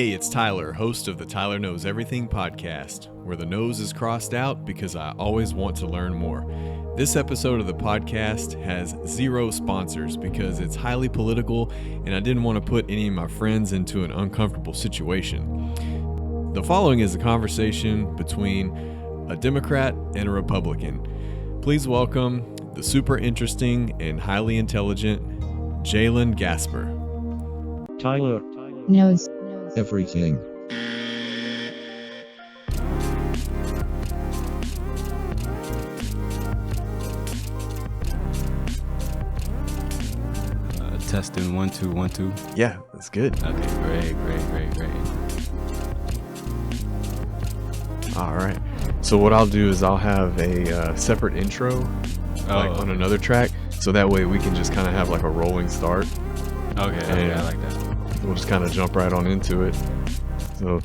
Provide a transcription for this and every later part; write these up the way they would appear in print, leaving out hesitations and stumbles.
Hey, it's Tyler, host of the Tyler Knows Everything podcast, where the nose is crossed out because I always want to learn more. This episode of the podcast has zero sponsors because it's highly political and I didn't want to put any of my friends into an uncomfortable situation. The following is a conversation between a Democrat and a Republican. Please welcome the super interesting and highly intelligent Jaylon Gasper. Tyler knows everything. Testing 1 2 1 2. Yeah, that's good. Okay, great. All right. So what I'll do is I'll have a separate intro, on another track, so that way we can just kind of have like a rolling start. Okay, I like that. We'll just kind of jump right on into it. So,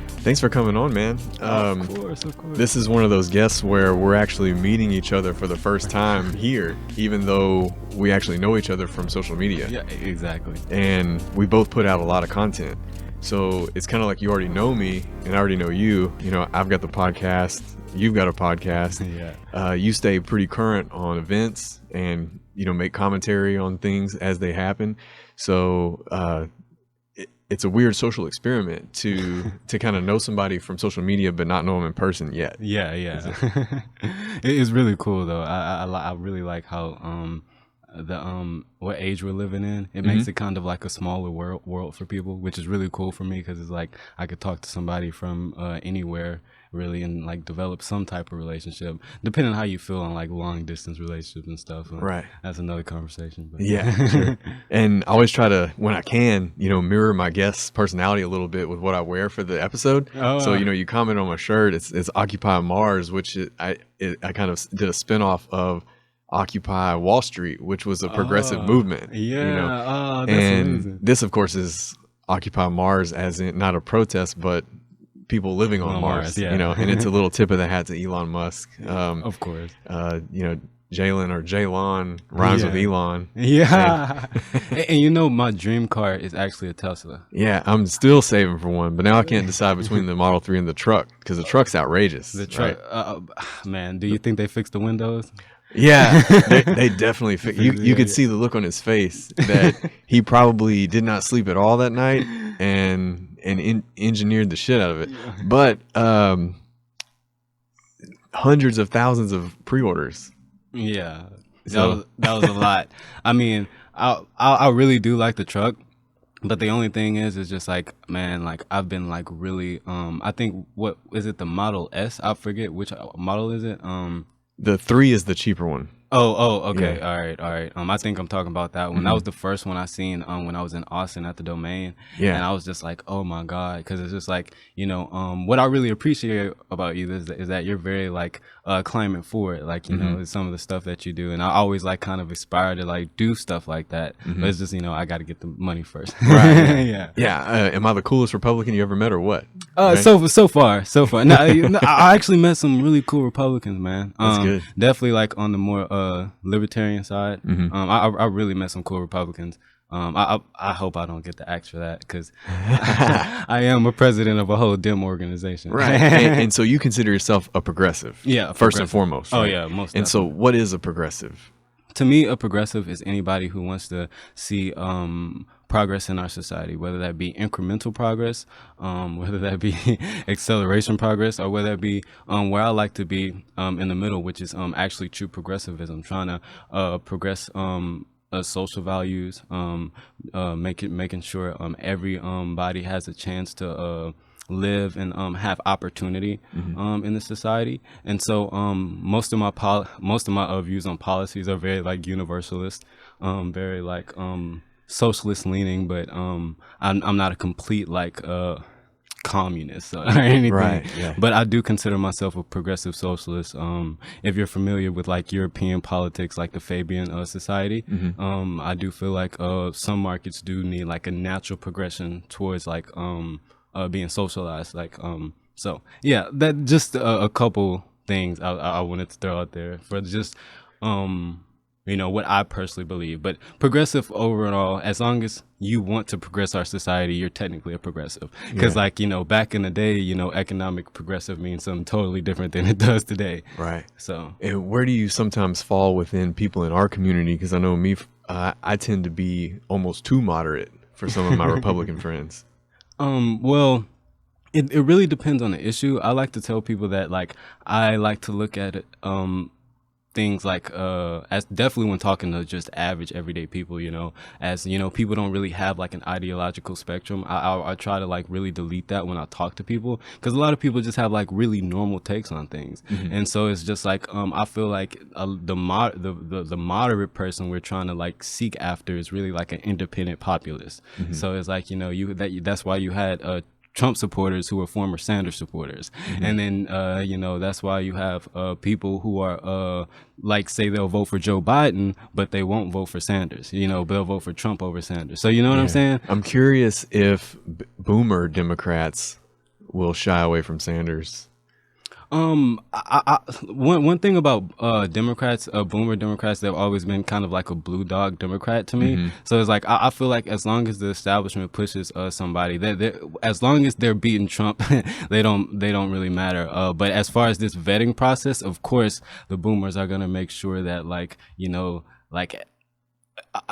thanks for coming on, man. Of course. This is one of those guests where we're actually meeting each other for the first time here, even though we actually know each other from social media. Yeah, exactly. And we both put out a lot of content. So it's kind of like you already know me and I already know you. You know, I've got the podcast, you've got a podcast. Yeah. You stay pretty current on events and, you know, make commentary on things as they happen. So it's a weird social experiment to kind of know somebody from social media but not know them in person yet. Yeah. It's really cool though. I really like how what age we're living in. It makes it kind of like a smaller world for people, which is really cool for me because it's like I could talk to somebody from anywhere really and like develop some type of relationship, depending on how you feel on like long distance relationships and stuff. Right. That's another conversation. But. Yeah, sure. And I always try to, when I can, you know, mirror my guest's personality a little bit with what I wear for the episode. So, you know, you comment on my shirt, it's Occupy Mars, which I kind of did a spinoff of Occupy Wall Street, which was a progressive movement. Yeah. You know? That's and amazing. This, of course, is Occupy Mars, as in not a protest, but people living on Mars. Yeah. You know, and it's a little tip of the hat to Elon Musk. Of course. You know, Jaylon or Jaylon rhymes with Elon. Yeah. And you know, my dream car is actually a Tesla. Yeah, I'm still saving for one, but now I can't decide between the Model 3 and the truck because the truck's outrageous. The truck, right? Man, do you think they fixed the windows? Yeah, they definitely you could see the look on his face that he probably did not sleep at all that night and engineered the shit out of it. But hundreds of thousands of pre-orders. Yeah, So that was a lot. I mean, I really do like the truck, but the only thing is just like, man, like I've been like really I think, what is it, the Model S? I forget which model is it. The 3 is the cheaper one. Oh, okay. Yeah. All right. I think I'm talking about that one. That was the first one I seen when I was in Austin at the Domain. Yeah. And I was just like, oh my God, because it's just like, you know, what I really appreciate about you is that you're very like climate forward, like, you know, some of the stuff that you do, and I always like kind of aspire to like do stuff like that. But it's just, you know, I got to get the money first. Right. Yeah. Am I the coolest Republican you ever met or what? Right? So far. No, I actually met some really cool Republicans, man. That's good. Definitely like on the more libertarian side. I really met some cool Republicans. I hope I don't get the axe for that because I am a president of a whole Dem organization. Right. and so you consider yourself a progressive. Yeah. First and foremost. Right? Oh yeah, most. And so what is a progressive? To me, a progressive is anybody who wants to see progress in our society, whether that be incremental progress, whether that be acceleration progress, or whether that be where I like to be in the middle, which is actually true progressivism, trying to progress social values, making sure every body has a chance to live and have opportunity in the society. And so most of my views on policies are very like universalist, very like socialist leaning, but I'm not a complete like communist or anything. Right, yeah. But I do consider myself a progressive socialist. If you're familiar with like European politics, like the Fabian society, I do feel like some markets do need like a natural progression towards like being socialized, like so yeah, that just a couple things I wanted to throw out there for just what I personally believe. But progressive overall, as long as you want to progress our society, you're technically a progressive. Because back in the day, economic progressive means something totally different than it does today. Right. So, and where do you sometimes fall within people in our community? Because I know me, I tend to be almost too moderate for some of my Republican friends. Well, it really depends on the issue. I like to tell people that I like to look at it, things as definitely when talking to just average everyday people, as people don't really have an ideological spectrum. I try to really delete that when I talk to people, because a lot of people just have really normal takes on things. And so it's just I feel the moderate person we're trying to seek after is really an independent populist. So it's that's why you had Trump supporters who are former Sanders supporters. And then, that's why you have people who are say they'll vote for Joe Biden, but they won't vote for Sanders. They'll vote for Trump over Sanders. So you know what I'm saying? I'm curious if boomer Democrats will shy away from Sanders. One thing about Democrats, boomer Democrats, they've always been kind of a blue dog Democrat to me. So it's I feel as long as the establishment pushes somebody, as long as they're beating Trump, they don't really matter. But as far as this vetting process, of course, the boomers are gonna make sure that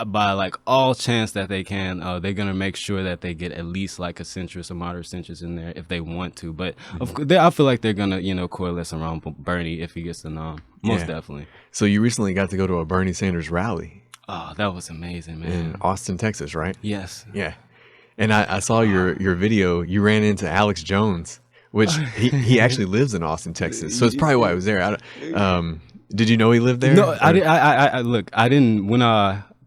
by all chance that they can, they're gonna make sure that they get at least a centrist or moderate centrist in there if they want to. But of course, I feel they're gonna coalesce around Bernie if he gets the nom. Most definitely. So you recently got to go to a Bernie Sanders rally. Oh, that was amazing, man. In Austin, Texas, right? Yes. Yeah. And I saw your video. You ran into Alex Jones, which he actually lives in Austin, Texas. So it's probably why I was there. Did you know he lived there? No, I look, I didn't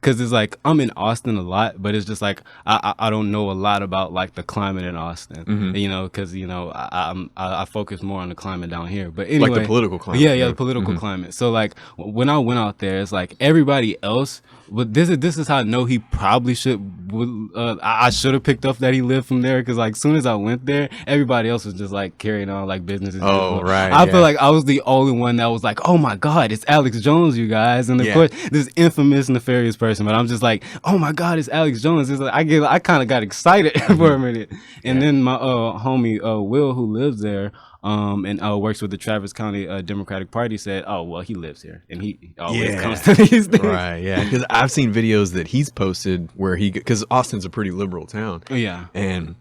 because it's I'm in Austin a lot, but it's just I don't know a lot about the climate in Austin, because I focus more on the climate down here. But anyway, the political climate. Yeah, the political climate. So when I went out there, it's everybody else. But this is how I know he probably should. I should have picked up that he lived from there, because as soon as I went there, everybody else was just carrying on business as usual. Oh, right. I feel I was the only one that was oh my God, it's Alex Jones, you guys, and of course this infamous nefarious person. But I'm just oh my God, it's Alex Jones. It's I kind of got excited for a minute, and then my homie Will, who lives there, and works with the Travis County Democratic Party, said, "Oh well, he lives here, and he always comes to these things." Right? Yeah, because I've seen videos that he's posted where because Austin's a pretty liberal town. Yeah, and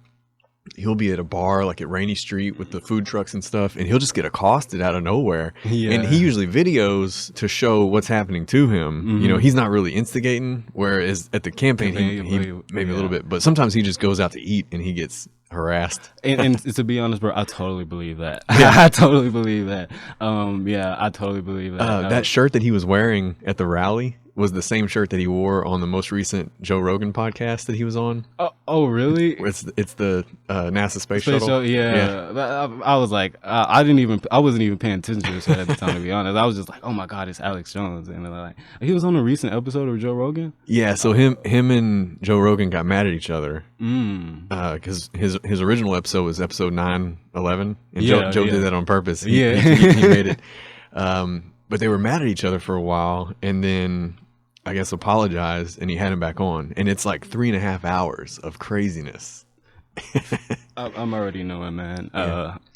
he'll be at a bar at Rainy Street with the food trucks and stuff, and he'll just get accosted out of nowhere. Yeah. And he usually videos to show what's happening to him. He's not really instigating, whereas at the campaign he maybe a little bit, but sometimes he just goes out to eat and he gets harassed. and to be honest, bro, I totally believe that. I totally believe that. I totally believe that. That shirt that he was wearing at the rally was the same shirt that he wore on the most recent Joe Rogan podcast that he was on. Oh really? It's the NASA space shuttle. Yeah. I was I wasn't even paying attention to this at the time, to be honest. I was just oh my God, it's Alex Jones. And he was on a recent episode of Joe Rogan. Yeah, so him and Joe Rogan got mad at each other because his original episode was episode 9/11, and Joe did that on purpose. He made it. But they were mad at each other for a while, and then I guess apologized, and he had him back on, and it's 3.5 hours of craziness. I'm already knowing, man.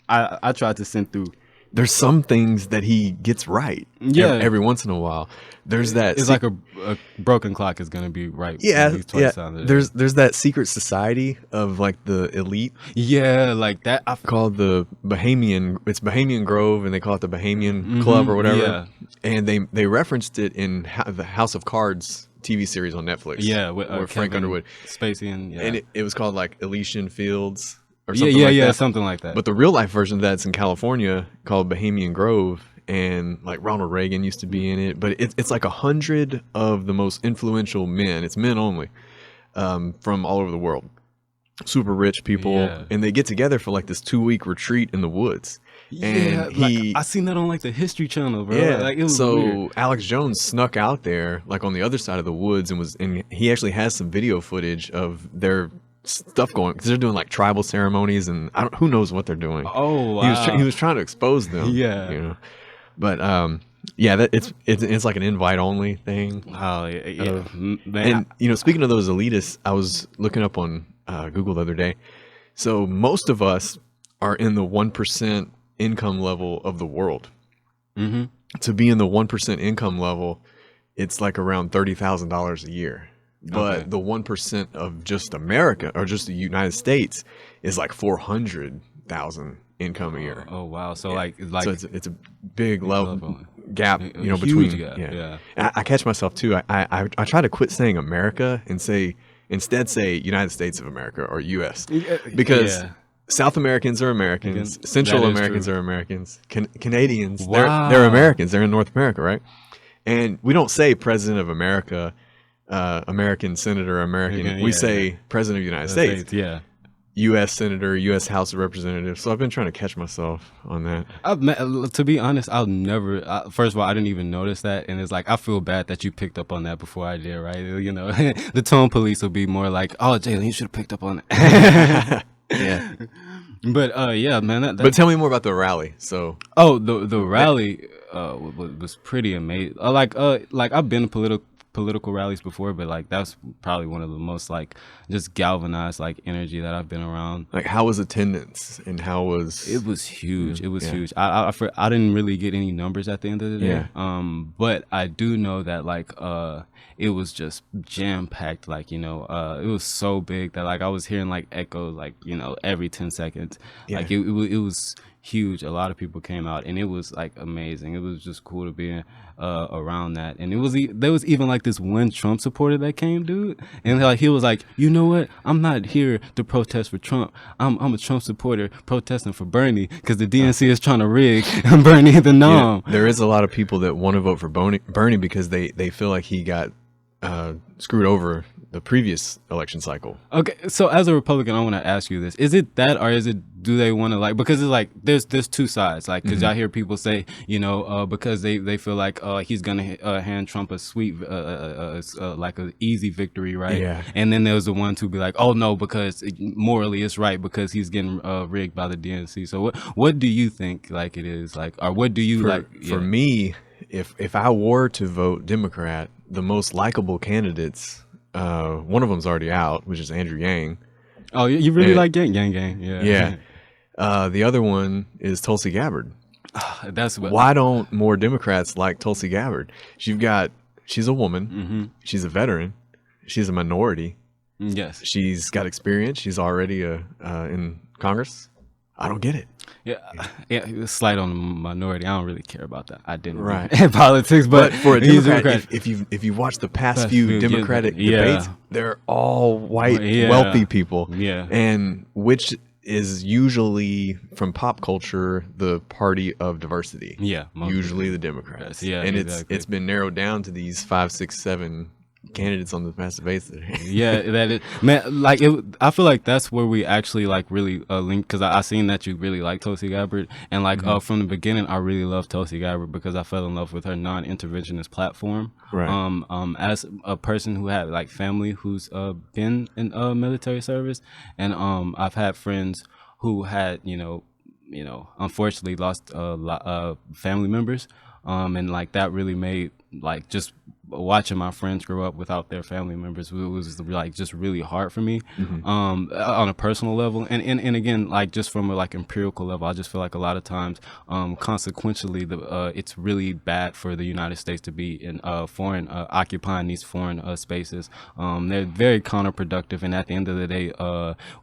I tried to send through. There's some things that he gets right. Every once in a while. There's that. It's a broken clock is gonna be right. Yeah. There's that secret society of the elite. Yeah, that. Called the Bahamian. It's Bahamian Grove, and they call it the Bahamian Club or whatever. Yeah. And they referenced it in the House of Cards TV series on Netflix. Yeah, with Frank Underwood, Spacey, and it was called Elysian Fields. Or something something like that. But the real life version of that's in California, called Bahamian Grove, and Ronald Reagan used to be in it. But it's 100 of the most influential men. It's men only, from all over the world, super rich people, and they get together for this 2-week retreat in the woods. And I seen that on the History Channel, bro. Yeah, it was so weird. Alex Jones snuck out there on the other side of the woods and he actually has some video footage of their stuff going, because they're doing tribal ceremonies, and who knows what they're doing. Oh wow. He was trying to expose them. Yeah. But Yeah, that it's like an invite only thing. Oh yeah, man. And speaking of those elitists, I was looking up on Google the other day. So most of us are in the 1% income level of the world. Mm-hmm. To be in the 1% income level, it's like around $30,000 a year. But Okay. the 1% of just America or just the United States is like 400,000 income a year. Oh wow. So Yeah. like So it's a big level gap, a between huge gap, yeah. And I catch myself too. I try to quit saying America and instead say United States of America or U.S. because Yeah. South Americans are Americans, Again, Central that is Americans true. are Americans, Canadians they're Wow. Americans. They're in North America, right? And we don't say President of America, American Senator, American. Okay, We yeah, say President of the United States. Yeah. U.S. Senator, U.S. House of Representatives. So I've been trying to catch myself on that. To be honest, I'll never. First of all, I didn't even notice that, and it's like I feel bad that you picked up on that before I did. Right? The tone police will be more like, "Oh, Jaylon, you should have picked up on that." Yeah. But yeah, man. But tell me more about the rally. So The rally was pretty amazing. Like I've been to political rallies before, but like that's probably one of the most like just galvanized like energy that I've been around. like how was attendance and how was It was huge. It was Yeah. huge. I didn't really get any numbers at the end of the day. Yeah. But I do know that like it was just jam packed. Like it was so big that like I was hearing like echoes like every 10 seconds. Yeah. Like it was huge. A lot of people came out, and it was like amazing. It was just cool to be around that. And there was even like this one Trump supporter that came, dude, and like he was like, you know what? I'm not here to protest for Trump. I'm a Trump supporter protesting for Bernie because the DNC is trying to rig Bernie the nom. There is a lot of people that want to vote for Bernie because they feel like he got screwed over the previous election cycle. Okay, so as a Republican, I want to ask you this: is it that, or do they want to like? Because it's like there's two sides. Like, because I hear people say, because they feel like he's gonna hand Trump a sweet, like an easy victory, right? Yeah. And then there's the ones who be like, oh no, because morally it's right because he's getting rigged by the DNC. So what do you think? Like it is like, or what do you like? For me, if I were to vote Democrat, the most likable candidates. One of them's already out, which is Andrew Yang. Oh, you really like Gang? Yeah. The other one is Tulsi Gabbard. That's what. Why don't more Democrats like Tulsi Gabbard? She's a woman. Mm-hmm. She's a veteran. She's a minority. Yes. She's got experience. She's already in Congress. I don't get it. Yeah. Slight on the minority. I don't really care about that. I didn't Right. in politics, but for a he's Democrat, if you watch the past few Democratic debates, they're all white, wealthy people. Yeah. And which is usually from pop culture the party of diversity. Yeah. Usually the Democrats. Yeah. And exactly. it's been narrowed down to these 5, 6, 7 candidates on the past debates. Yeah, that is, man. Like, I feel like that's where we actually like really link, because I seen that you really like Tulsi Gabbard, and like from the beginning, I really loved Tulsi Gabbard because I fell in love with her non-interventionist platform. Right. As a person who had like family who's been in military service, and I've had friends who had unfortunately lost family members, and like that really made like just watching my friends grow up without their family members was like just really hard for me on a personal level, and again, like just from a like empirical level, I just feel like a lot of times consequentially it's really bad for the United States to be in foreign occupying these foreign spaces. They're very counterproductive, and at the end of the day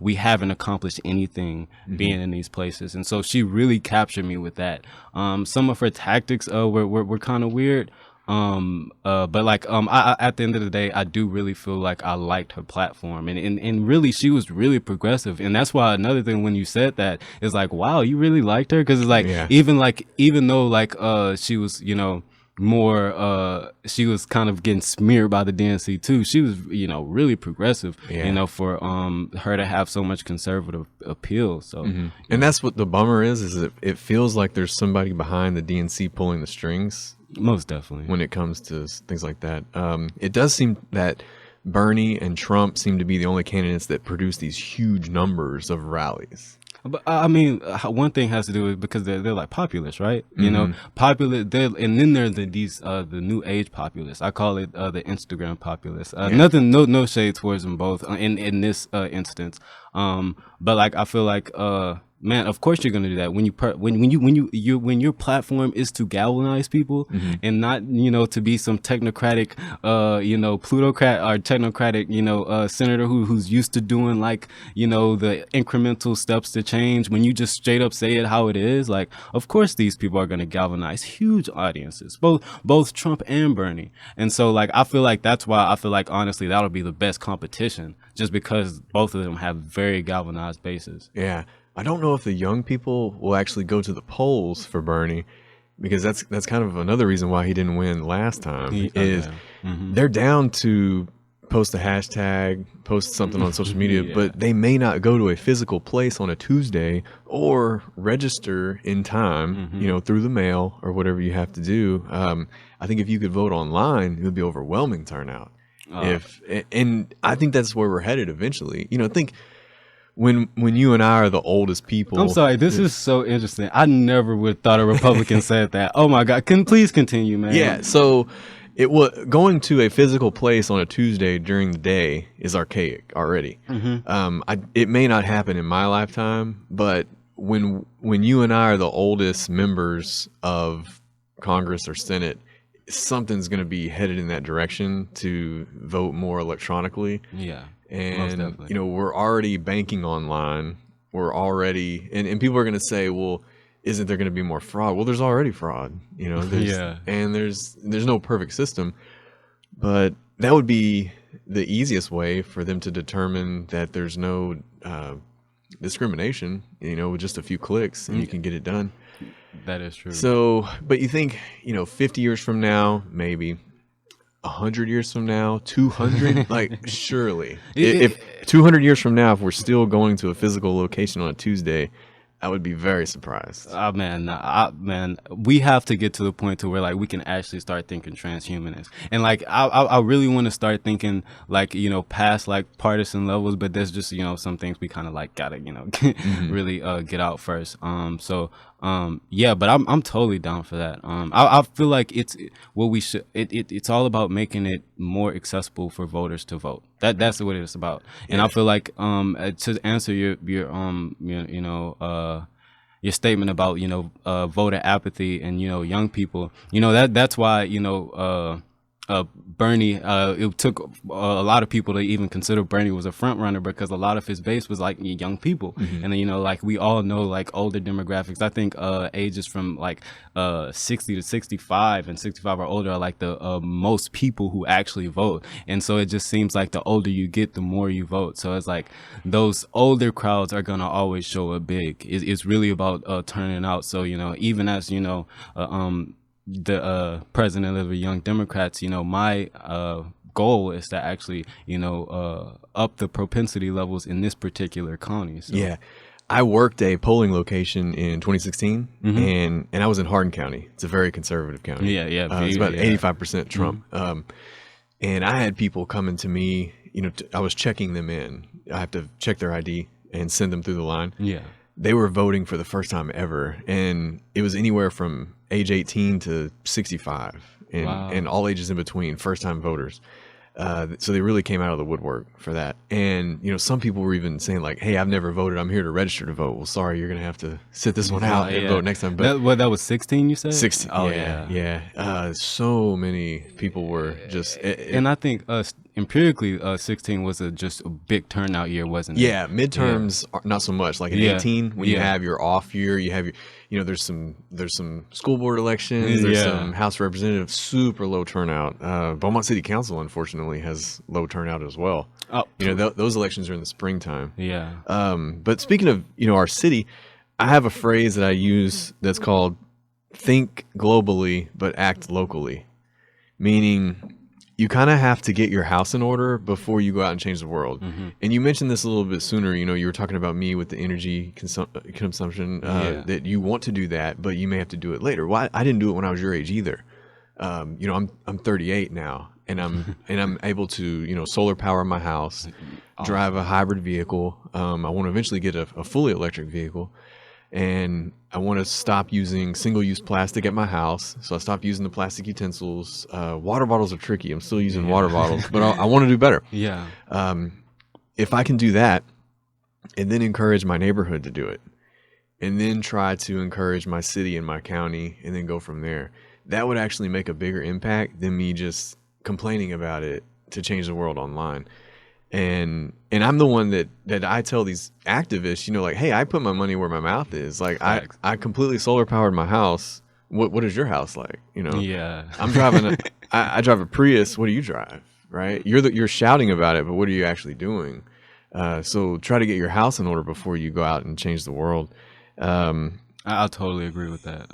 we haven't accomplished anything being in these places, and so she really captured me with that. Some of her tactics were kind of weird, but like I at the end of the day, I do really feel like I liked her platform, and really she was really progressive, and that's why another thing when you said that is like, wow, you really liked her, because it's like even though like she was more she was kind of getting smeared by the DNC too, she was really progressive, for her to have so much conservative appeal. So and that's what the bummer is it feels like there's somebody behind the DNC pulling the strings. Most definitely. When it comes to things like that. It does seem that Bernie and Trump seem to be the only candidates that produce these huge numbers of rallies. But I mean, one thing has to do with because they're like populists, right? You know, popular. And then there are the new age populists. I call it the Instagram populists. Nothing, no shade towards them both in this instance. But like I feel like man, of course you're gonna do that when when your platform is to galvanize people and not to be some technocratic plutocrat or technocratic senator who's used to doing like the incremental steps to change. When you just straight up say it how it is, like of course these people are gonna galvanize huge audiences, both Trump and Bernie. And so like I feel like that's why I feel like honestly that'll be the best competition, just because both of them have very galvanized bases. Yeah. I don't know if the young people will actually go to the polls for Bernie, because that's kind of another reason why he didn't win last time. They're down to post a hashtag, post something on social media, but they may not go to a physical place on a Tuesday or register in time, through the mail or whatever you have to do. I think if you could vote online, it would be overwhelming turnout. And I think that's where we're headed eventually. Think when you and I are the oldest people. I'm sorry, this is so interesting. I never would have thought a Republican said that. Oh my God, please continue, man. Yeah, so going to a physical place on a Tuesday during the day is archaic already. It may not happen in my lifetime, but when you and I are the oldest members of Congress or Senate, something's going to be headed in that direction to vote more electronically. Yeah. And, we're already banking online. We're already, and people are going to say, well, isn't there going to be more fraud? Well, there's already fraud, and there's no perfect system, but that would be the easiest way for them to determine that there's no discrimination, with just a few clicks and you can get it done. That is true. So, but you think, 50 years from now, maybe 100 years from now, 200, like surely if 200 years from now, if we're still going to a physical location on a Tuesday, I would be very surprised. Man, we have to get to the point to where like we can actually start thinking transhumanist, and like I really want to start thinking like past like partisan levels, but there's just some things we kind of like gotta really get out first. But I'm totally down for that. I feel like it's what we should. It's all about making it more accessible for voters to vote. That's what it's about. And I feel like to answer your statement about voter apathy and young people, that's why Bernie, it took a lot of people to even consider Bernie was a front runner, because a lot of his base was like young people. And then like we all know like older demographics. I think ages from like 60 to 65 and 65 or older are like the most people who actually vote. And so it just seems like the older you get, the more you vote. So it's like those older crowds are gonna always show up big. It's really about turning out. So even as the president of the Young Democrats, my goal is to actually up the propensity levels in this particular county. So. Yeah, I worked a polling location in 2016, and I was in Hardin County. It's a very conservative county. It's about 85% Trump. And I had people coming to me. I was checking them in. I have to check their ID and send them through the line. Yeah. They were voting for the first time ever, and it was anywhere from age 18 to 65, and all ages in between, first-time voters. So they really came out of the woodwork for that. And, some people were even saying like, hey, I've never voted. I'm here to register to vote. Well, sorry, you're going to have to sit this one out and vote next time. But that was 16, you said? 16. Oh, yeah. So many people were just... and I think empirically, 16 was just a big turnout year, wasn't it? Yeah, midterms are not so much. Like in 18, when you have your off year, you have your, there's some school board elections, there's some House representatives, super low turnout. Beaumont City Council, unfortunately, has low turnout as well. Oh, those elections are in the springtime. Yeah. But speaking of our city, I have a phrase that I use that's called "think globally but act locally," meaning you kind of have to get your house in order before you go out and change the world. And you mentioned this a little bit sooner. You were talking about me with the energy consumption, that you want to do that, but you may have to do it later. Well, I didn't do it when I was your age either. I'm 38 now, and I'm able to, solar power my house, drive a hybrid vehicle. I want to eventually get a fully electric vehicle, and I want to stop using single-use plastic at my house. So I stopped using the plastic utensils. Water bottles are tricky. I'm still using water bottles, but I want to do better. Yeah. If I can do that, and then encourage my neighborhood to do it, and then try to encourage my city and my county, and then go from there, that would actually make a bigger impact than me just complaining about it to change the world online. And I'm the one that I tell these activists, like, hey, I put my money where my mouth is. Like, I completely solar powered my house. What is your house like? Yeah. I'm driving I drive a Prius. What do you drive? Right? You're shouting about it, but what are you actually doing? So try to get your house in order before you go out and change the world. I totally agree with that.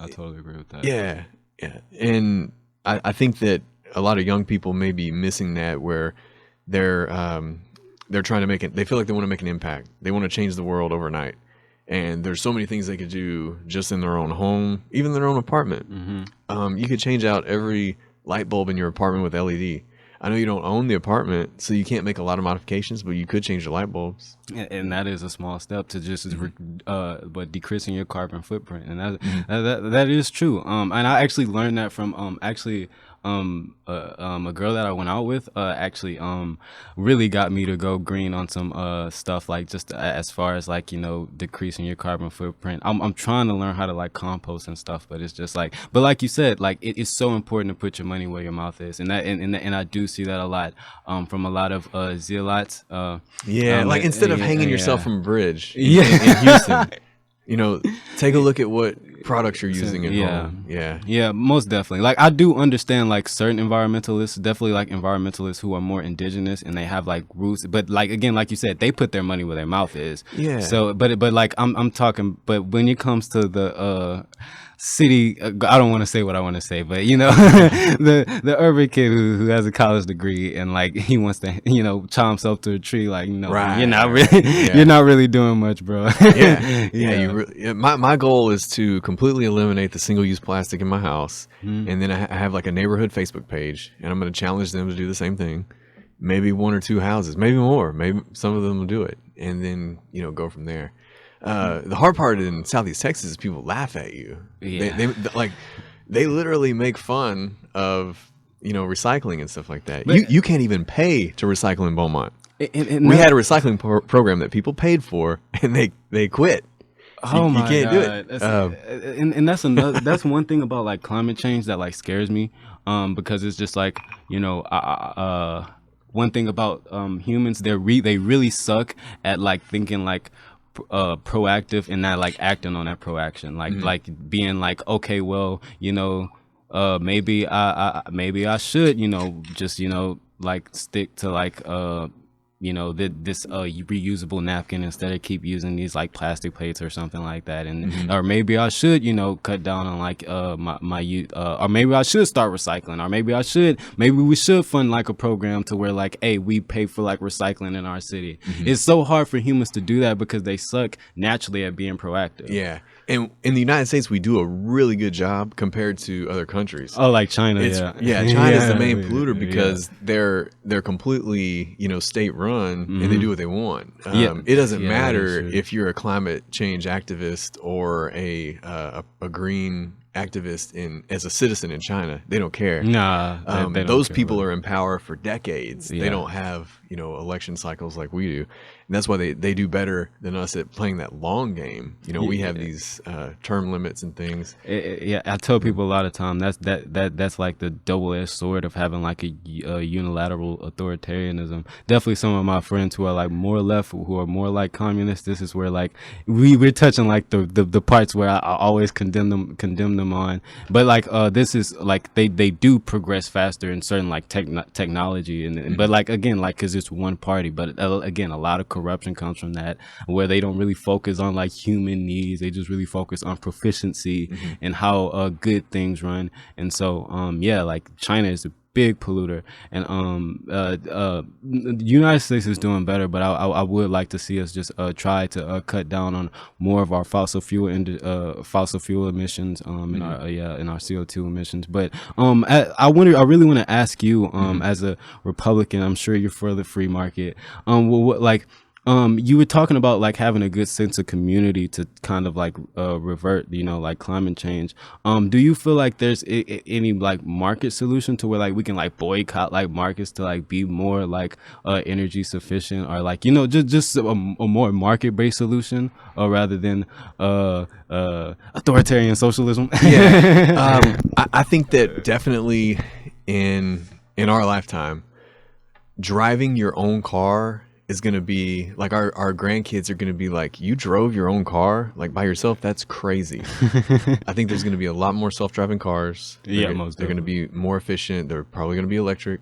Yeah. Yeah. And I think that a lot of young people may be missing that, where they're trying to make it. They feel like they want to make an impact. They want to change the world overnight. And there's so many things they could do just in their own home, even their own apartment. Mm-hmm. You could change out every light bulb in your apartment with LED. I know you don't own the apartment, so you can't make a lot of modifications, but you could change the light bulbs. And that is a small step to just, but decreasing your carbon footprint, and that is true. And I actually learned that from a girl that I went out with really got me to go green on some stuff, like just as far as like decreasing your carbon footprint. I'm trying to learn how to like compost and stuff, but it's just like, but like you said, like it is so important to put your money where your mouth is, and I do see that a lot from a lot of zealots. Like instead of hanging yourself from a bridge in Houston, take a look at what products you're using at home. Yeah, most definitely. Like I do understand like certain environmentalists, definitely like environmentalists who are more indigenous and they have like roots, but like again, like you said, they put their money where their mouth is. Yeah. So but like I'm talking, but when it comes to the city, I don't want to say what I want to say, but the urban kid who has a college degree and like he wants to tie himself to a tree, like right, you're not really you're not really doing much, bro. My goal is to completely eliminate the single-use plastic in my house, and then I have like a neighborhood Facebook page, and I'm going to challenge them to do the same thing. Maybe 1 or 2 houses, maybe more, maybe some of them will do it, and then go from there. The hard part in Southeast Texas is people laugh at you. Yeah. They literally make fun of recycling and stuff like that. You can't even pay to recycle in Beaumont. We had a recycling program that people paid for, and they quit. Oh you my can't God. do it. And that's another. That's one thing about like climate change that like scares me, because it's just like one thing about humans, they really suck at like thinking like proactive and not like acting on that proaction, like being like, okay, well, maybe I should just like stick to like this reusable napkin instead of keep using these like plastic plates or something like that, and or maybe I should cut down on like my youth, or maybe I should start recycling, or maybe we should fund like a program to where like, hey, we pay for like recycling in our city. It's so hard for humans to do that because they suck naturally at being proactive. Yeah. And in the United States, we do a really good job compared to other countries. Oh, like China, China's the main polluter because they're completely, state run, and they do what they want. It doesn't matter if you're a climate change activist or a green activist as a citizen in China. They don't care. Nah, they those don't care, people are in power for decades. They don't have election cycles like we do, and that's why they do better than us at playing that long game. We have these term limits and things. I tell people a lot of time that's like the double-edged sword of having like a unilateral authoritarianism. Definitely some of my friends who are like more left, who are more like communists, this is where like we're touching like the parts where I always condemn them on, but like this is like they do progress faster in certain like technology, and but like again, like because it's one party, but again, a lot of corruption comes from that, where they don't really focus on like human needs. They just really focus on proficiency and how good things run. And so like China is big polluter, and the United States is doing better, but I would like to see us just try to cut down on more of our fossil fuel emissions, in our CO2 emissions. But I really want to ask you, as a Republican, I'm sure you're for the free market. You were talking about like having a good sense of community to kind of like revert, like climate change. Do you feel like there's any like market solution to where like we can like boycott like markets to like be more like energy sufficient, or like just a more market based solution, rather than authoritarian socialism? I think that definitely in our lifetime, driving your own car is going to be like, our grandkids are going to be like, you drove your own car like by yourself? That's crazy. I think there's going to be a lot more self-driving cars. They're going to be more efficient. They're probably going to be electric.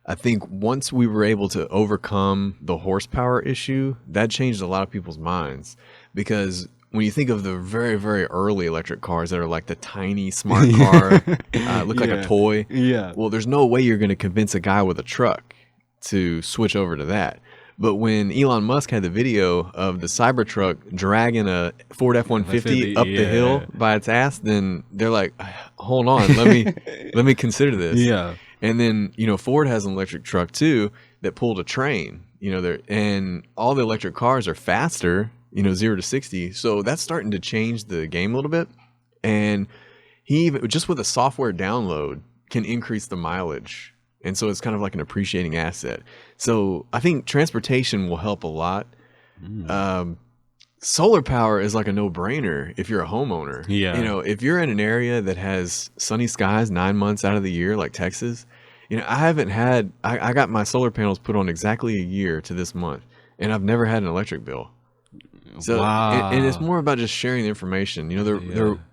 I think once we were able to overcome the horsepower issue, that changed a lot of people's minds, because when you think of the very, very early electric cars that are like the tiny smart car, look like a toy. Yeah. Well, there's no way you're going to convince a guy with a truck to switch over to that. But when Elon Musk had the video of the Cybertruck dragging a Ford F-150 up the hill by its ass, then they're like, hold on, let me consider this. Yeah. And then, Ford has an electric truck too that pulled a train, and all the electric cars are faster, 0 to 60. So that's starting to change the game a little bit. And he even, just with a software download, can increase the mileage. And so it's kind of like an appreciating asset. So I think transportation will help a lot. Solar power is like a no-brainer if you're a homeowner. Yeah. If you're in an area that has sunny skies 9 months out of the year, like Texas, I got my solar panels put on exactly a year to this month, and I've never had an electric bill. So, wow. and it's more about just sharing the information.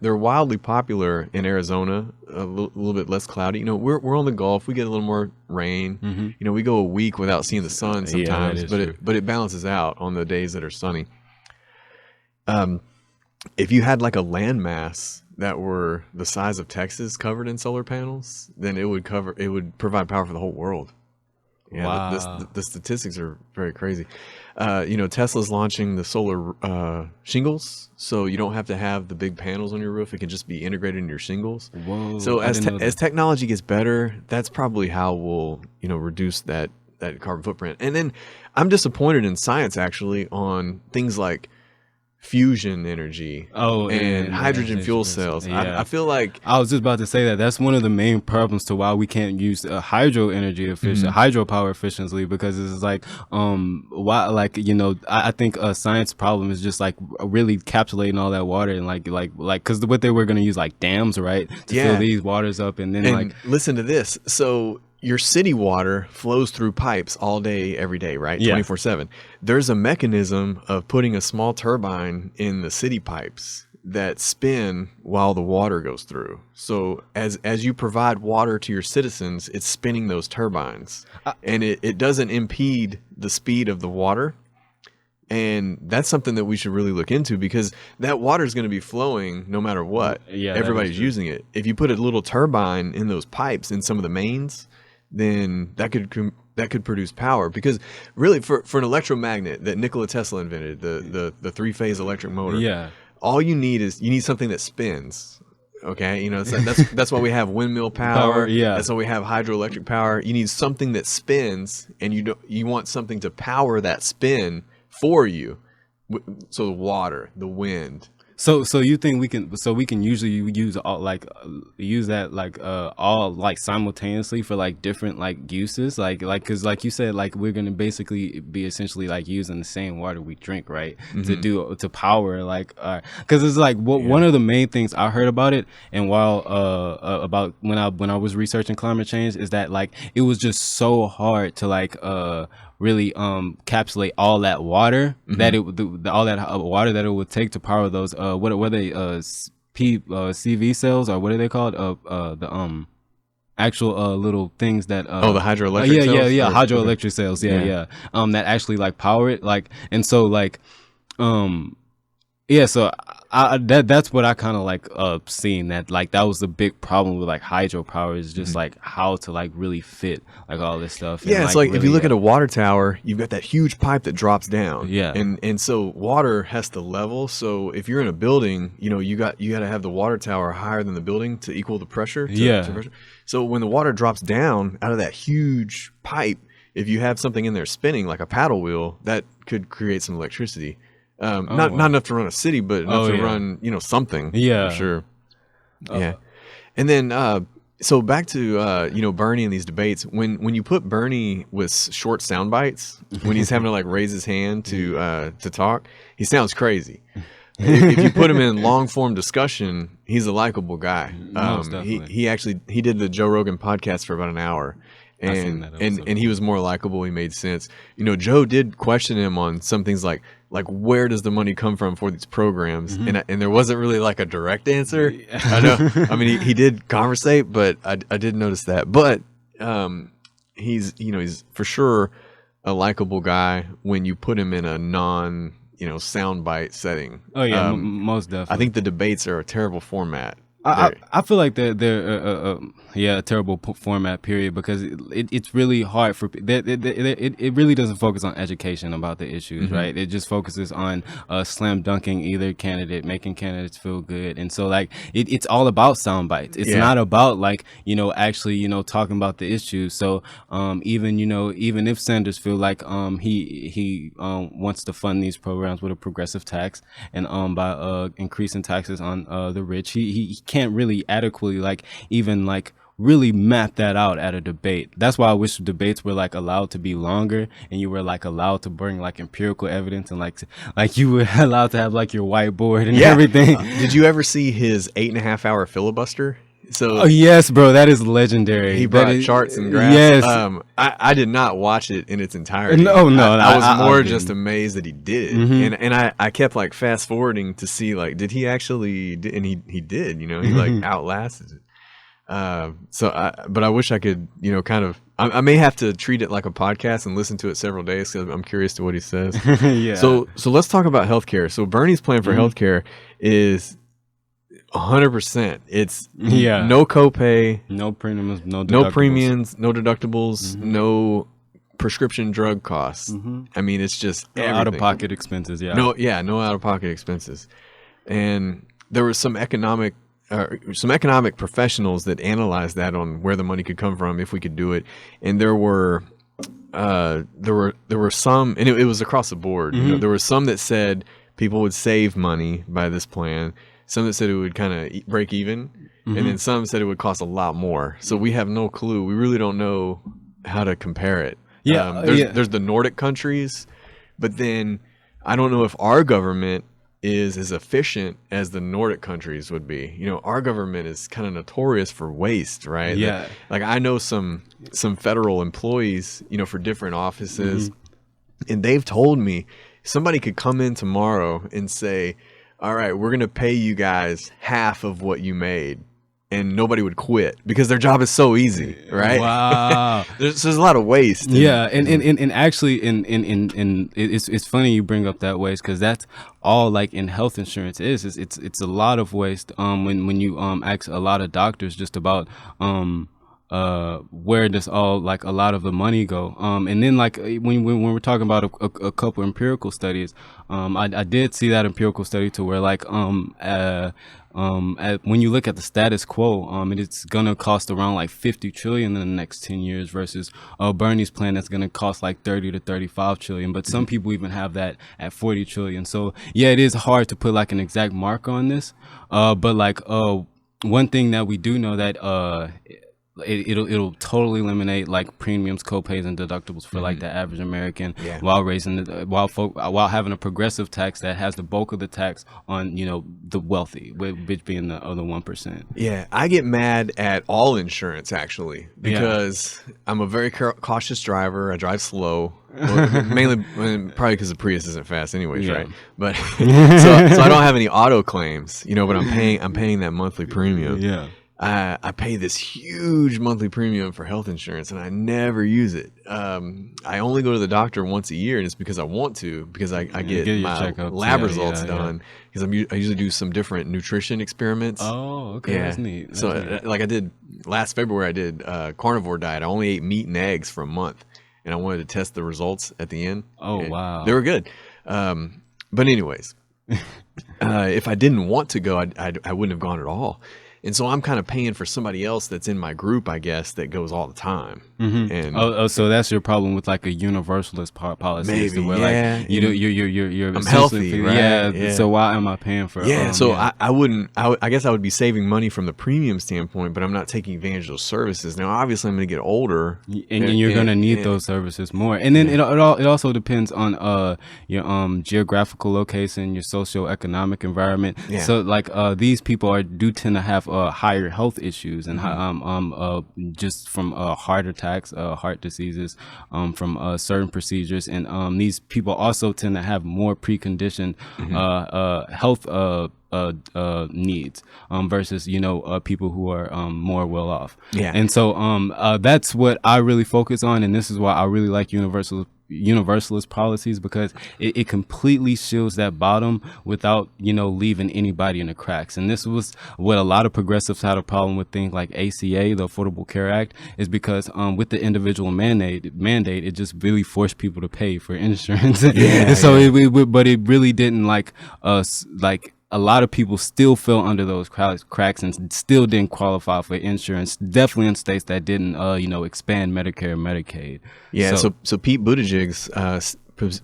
They're wildly popular in Arizona, a little bit less cloudy. We're on the Gulf. We get a little more rain. Mm-hmm. We go a week without seeing the sun sometimes, but it balances out on the days that are sunny. If you had like a landmass that were the size of Texas covered in solar panels, then it would provide power for the whole world. Yeah, wow. The statistics are very crazy. Tesla's launching the solar shingles, so you don't have to have the big panels on your roof. It can just be integrated in your shingles. Whoa, so as technology gets better, that's probably how we'll reduce that carbon footprint. And then I'm disappointed in science actually on things like fusion energy and hydrogen fuel cells. I feel like I was just about to say that's one of the main problems to why we can't use hydropower efficiently, because it's like I think a science problem is just like really encapsulating all that water and like because what they were going to use like dams, right, to fill these waters up, and then listen to this. So your city water flows through pipes all day, every day, right? 24/7. There's a mechanism of putting a small turbine in the city pipes that spin while the water goes through. So as you provide water to your citizens, it's spinning those turbines, and it doesn't impede the speed of the water. And that's something that we should really look into, because that water is going to be flowing no matter what. Yeah, everybody's using it. If you put a little turbine in those pipes in some of the mains, then that could produce power. Because really, for an electromagnet that Nikola Tesla invented, the 3-phase electric motor, all you need something that spins. Okay, that's why we have windmill power. That's why we have hydroelectric power. You need something that spins, and you want something to power that spin for you. So the water, the wind. So you think we can usually use all all simultaneously for like different like uses, like because like you said, like we're gonna basically be essentially like using the same water we drink, right, to power like because it's like one of the main things I heard about it, and while about when I was researching climate change, is that like it was just so hard to like really encapsulate all that water that all that water that it would take to power those what were they CV cells, or what are they called, the actual little things that the hydroelectric cells? Hydroelectric cells, that actually like power it, like, and so like so that's what I kind of like seen, that like that was the big problem with like hydropower, is just like how to like really fit like all this stuff. Yeah, and, it's like if really, you look at a water tower, you've got that huge pipe that drops down. Yeah. And so water has to level. So if you're in a building, you got to have the water tower higher than the building to equal the pressure. To pressure. So when the water drops down out of that huge pipe, if you have something in there spinning like a paddle wheel, that could create some electricity. Not enough to run a city, but enough to run, something. Yeah. For sure. Yeah. And then, so back to, Bernie and these debates, when you put Bernie with short sound bites, when he's having to like raise his hand to talk, he sounds crazy. If you put him in long form discussion, he's a likable guy. Most definitely. He did the Joe Rogan podcast for about an hour. And he was more likable. He made sense. Joe did question him on some things like where does the money come from for these programs? And there wasn't really like a direct answer. I know. I mean, he did conversate, but I did notice that. But he's for sure a likable guy when you put him in a non soundbite setting. Oh yeah, most definitely. I think the debates are a terrible format. I feel like they're a terrible format, period, because it's really hard for it really doesn't focus on education about the issues, right? It just focuses on slam dunking either candidate, making candidates feel good, and so like it's all about sound bites. It's not about like actually talking about the issues. So even if Sanders feel like he wants to fund these programs with a progressive tax and by increasing taxes on the rich, he can't really adequately like even like really map that out at a debate. That's why I wish debates were like allowed to be longer, and you were like allowed to bring like empirical evidence, and like you were allowed to have like your whiteboard and everything. Did you ever see his 8.5 hour filibuster? So yes, bro, that is legendary. He brought charts and graphs. Yes. I did not watch it in its entirety. No, I was more just amazed that he did it. And I kept like fast forwarding to see like, did he actually, and he did, he like outlasted it. But I wish I could, kind of, I may have to treat it like a podcast and listen to it several days because I'm curious to what he says. Yeah. So let's talk about healthcare. So Bernie's plan for healthcare is 100%. It's no copay, no premiums, no deductibles, no prescription drug costs. I mean, it's just out of pocket expenses. Yeah. No out of pocket expenses. And there was some economic professionals that analyzed that on where the money could come from if we could do it, and there were some, and it was across the board. There were some that said people would save money by this plan. Some that said it would kind of break even, and then some said it would cost a lot more. So we have no clue. We really don't know how to compare it. There's the Nordic countries, but then I don't know if our government is as efficient as the Nordic countries would be. Our government is kind of notorious for waste, right? Yeah. Like I know some federal employees, for different offices, and they've told me somebody could come in tomorrow and say, all right, we're going to pay you guys half of what you made. And nobody would quit because their job is so easy, right? Wow. there's a lot of waste. And actually it's funny you bring up that waste, because that's all like in health insurance it's a lot of waste when you ask a lot of doctors just about where does all like a lot of the money go, and then like when we're talking about a couple empirical studies, I did see that empirical study to where like when you look at the status quo, it's gonna cost around like 50 trillion in the next 10 years versus Bernie's plan that's gonna cost like 30 to 35 trillion, but some people even have that at 40 trillion. So yeah, it is hard to put like an exact mark on this, but like one thing that we do know that it'll totally eliminate like premiums, copays, and deductibles for like the average American, while raising while having a progressive tax that has the bulk of the tax on the wealthy, which being the other 1%. Yeah, I get mad at all insurance actually because I'm a very cautious driver. I drive slow. Well, mainly probably because the Prius isn't fast anyways, right? But so I don't have any auto claims, but I'm paying that monthly premium. I pay this huge monthly premium for health insurance, and I never use it. I only go to the doctor once a year, and it's because I want to, because I get my lab results done. because I usually do some different nutrition experiments. Oh, okay, Yeah. that's neat. That's So neat. like I did last February, I did carnivore diet. I only ate meat and eggs for a month, and I wanted to test the results at the end. Oh, And wow. they were good. But anyways, if I didn't want to go, I wouldn't have gone at all. And so I'm kind of paying for somebody else that's in my group, I guess, that goes all the time. Mm-hmm. And So that's your problem with like a universalist policy, is maybe, where yeah, like you're I'm essentially healthy, right? yeah. So why am I paying for? yeah, so yeah. I guess I would be saving money from the premium standpoint, but I'm not taking advantage of those services. Now, obviously, I'm going to get older, and you're gonna need those services more. And then it also depends on your geographical location, your socioeconomic environment. Yeah. So like these people do tend to have higher health issues and just from heart attacks, heart diseases, from certain procedures, and these people also tend to have more preconditioned health needs versus people who are more well off. Yeah. And so that's what I really focus on, and this is why I really like universalist policies, because it completely shields that bottom without leaving anybody in the cracks. And this was what a lot of progressives had a problem with things like ACA, the Affordable Care Act, is because with the individual mandate, it just really forced people to pay for insurance. And so but it really didn't like a lot of people still fell under those cracks and still didn't qualify for insurance, definitely in states that didn't expand Medicare and Medicaid. Yeah, so Pete Buttigieg's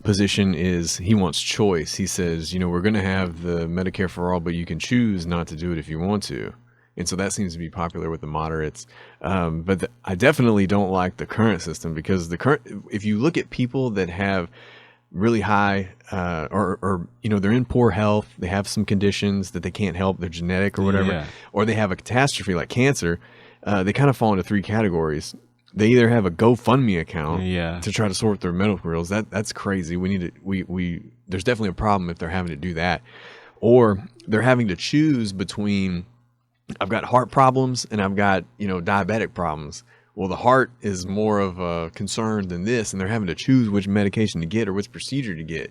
position is he wants choice. He says, we're going to have the Medicare for all, but you can choose not to do it if you want to. And so that seems to be popular with the moderates. But I definitely don't like the current system, because if you look at people that have really high or they're in poor health, they have some conditions that they can't help, they're genetic or whatever, or they have a catastrophe like cancer, they kind of fall into three categories. They either have a GoFundMe account to try to sort their medical bills. That's crazy. There's definitely a problem if they're having to do that, or they're having to choose between, I've got heart problems and I've got diabetic problems. Well, the heart is more of a concern than this, and they're having to choose which medication to get or which procedure to get.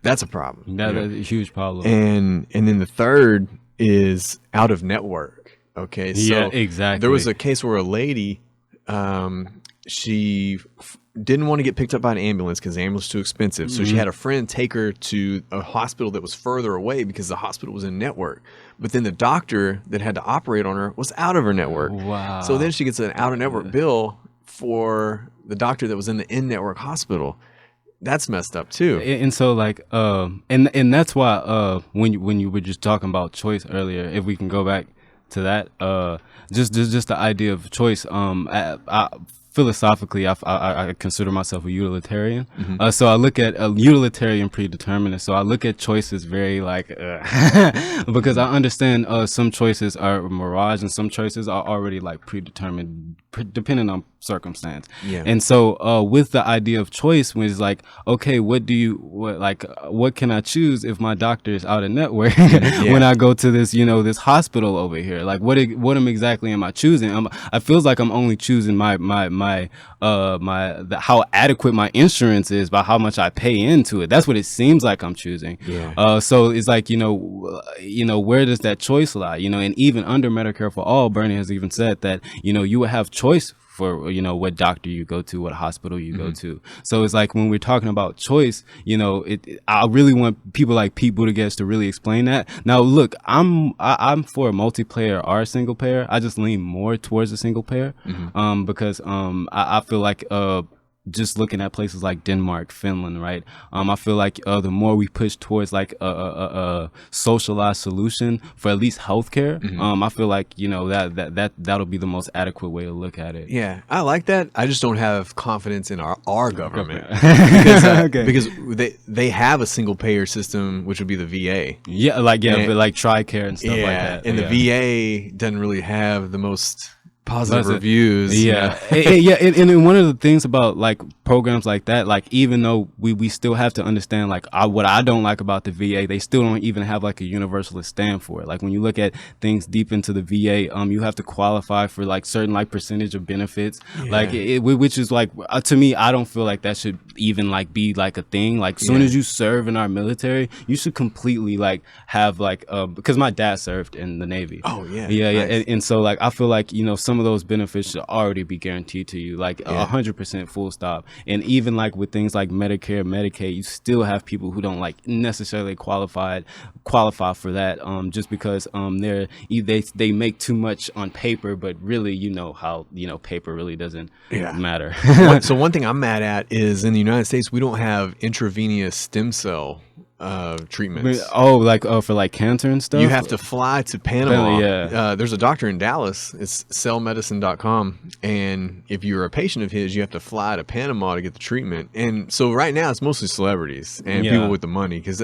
That's a problem. That's a huge problem. And then the third is out of network. Okay, so exactly. There was a case where a lady, she didn't want to get picked up by an ambulance because the ambulance was too expensive. So she had a friend take her to a hospital that was further away because the hospital was in network. But then the doctor that had to operate on her was out of her network. Wow. So then she gets an out-of-network bill for the doctor that was in the in-network hospital. That's messed up too. And so like and that's why when you were just talking about choice earlier, if we can go back to that, just the idea of choice, philosophically, I consider myself a utilitarian. So I look at a utilitarian predeterminist. So I look at choices very like, because I understand some choices are a mirage and some choices are already like predetermined, depending on circumstance. And so with the idea of choice, when it's like, okay, what can I choose if my doctor is out of network when I go to this, this hospital over here? Like what exactly am I choosing? I feels like I'm only choosing how adequate my insurance is by how much I pay into it. That's what it seems like I'm choosing. So it's like, where does that choice lie? And even under Medicare for All, Bernie has even said that, you would have choice for, what doctor you go to, what hospital you go to. So it's like when we're talking about choice, I really want people like Pete Buttigieg to really explain that. Now, look, I'm for a multiplayer or a single payer. I just lean more towards a single payer, because I feel like just looking at places like Denmark, Finland, right? I feel like the more we push towards like a socialized solution for at least healthcare, I feel like that'll be the most adequate way to look at it. Yeah, I like that. I just don't have confidence in our government because they have a single payer system, which would be the VA. But like TRICARE and stuff like that. And the VA doesn't really have the most positive reviews. Yeah. And one of the things about like programs like that, like even though we still have to understand like what I don't like about the VA, they still don't even have like a universalist stand for it. Like when you look at things deep into the VA, you have to qualify for like certain like percentage of benefits, like which is like to me, I don't feel like that should even like be like a thing. Like soon as you serve in our military, you should completely like have like because my dad served in the Navy. Oh yeah. Nice. And so like I feel like, you know, some of those benefits should already be guaranteed to you, like 100% full stop. And even like with things like Medicare, Medicaid, you still have people who don't like necessarily qualify for that, just because they make too much on paper, but really, you know how, you know, paper really doesn't matter. So one thing I'm mad at is in the United States we don't have intravenous stem cell treatments. Oh, like for like cancer and stuff? You have to fly to Panama. There's a doctor in Dallas. It's cellmedicine.com. And if you're a patient of his, you have to fly to Panama to get the treatment. And so right now it's mostly celebrities and people with the money, because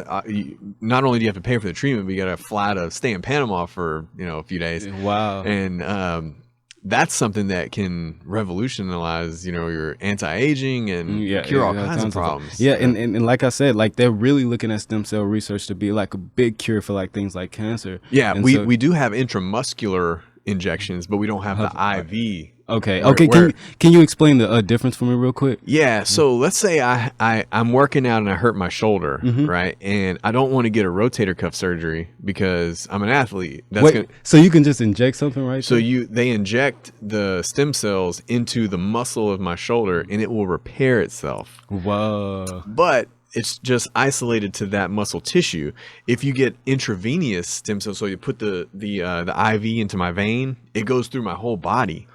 not only do you have to pay for the treatment, but you got to fly to stay in Panama for, you know, a few days. Wow. And that's something that can revolutionize, you know, your anti-aging and cure all kinds of problems. And like I said, like they're really looking at stem cell research to be like a big cure for like things like cancer. Yeah, and we do have intramuscular injections, but we don't have the IV. Okay. Can you explain the difference for me real quick? Yeah. So let's say I'm working out and I hurt my shoulder, right? And I don't want to get a rotator cuff surgery because I'm an athlete. So you can just inject something, right? So they inject the stem cells into the muscle of my shoulder and it will repair itself. Wow. But it's just isolated to that muscle tissue. If you get intravenous stem cells, so you put the IV into my vein, it goes through my whole body.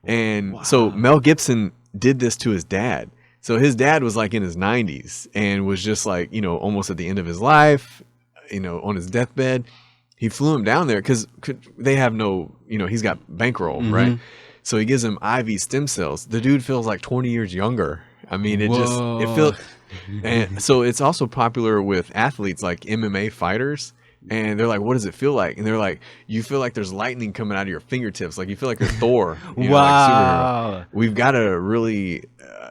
And so Mel Gibson did this to his dad. So his dad was like in his 90s and was just like, you know, almost at the end of his life, you know, on his deathbed. He flew him down there because they have no, you know, he's got bankroll, right? So he gives him IV stem cells. The dude feels like 20 years younger. I mean, it feels, and so it's also popular with athletes like MMA fighters. And they're like, what does it feel like? And they're like, you feel like there's lightning coming out of your fingertips. Like you feel like you're Thor. You know, like superhero. We've got to really,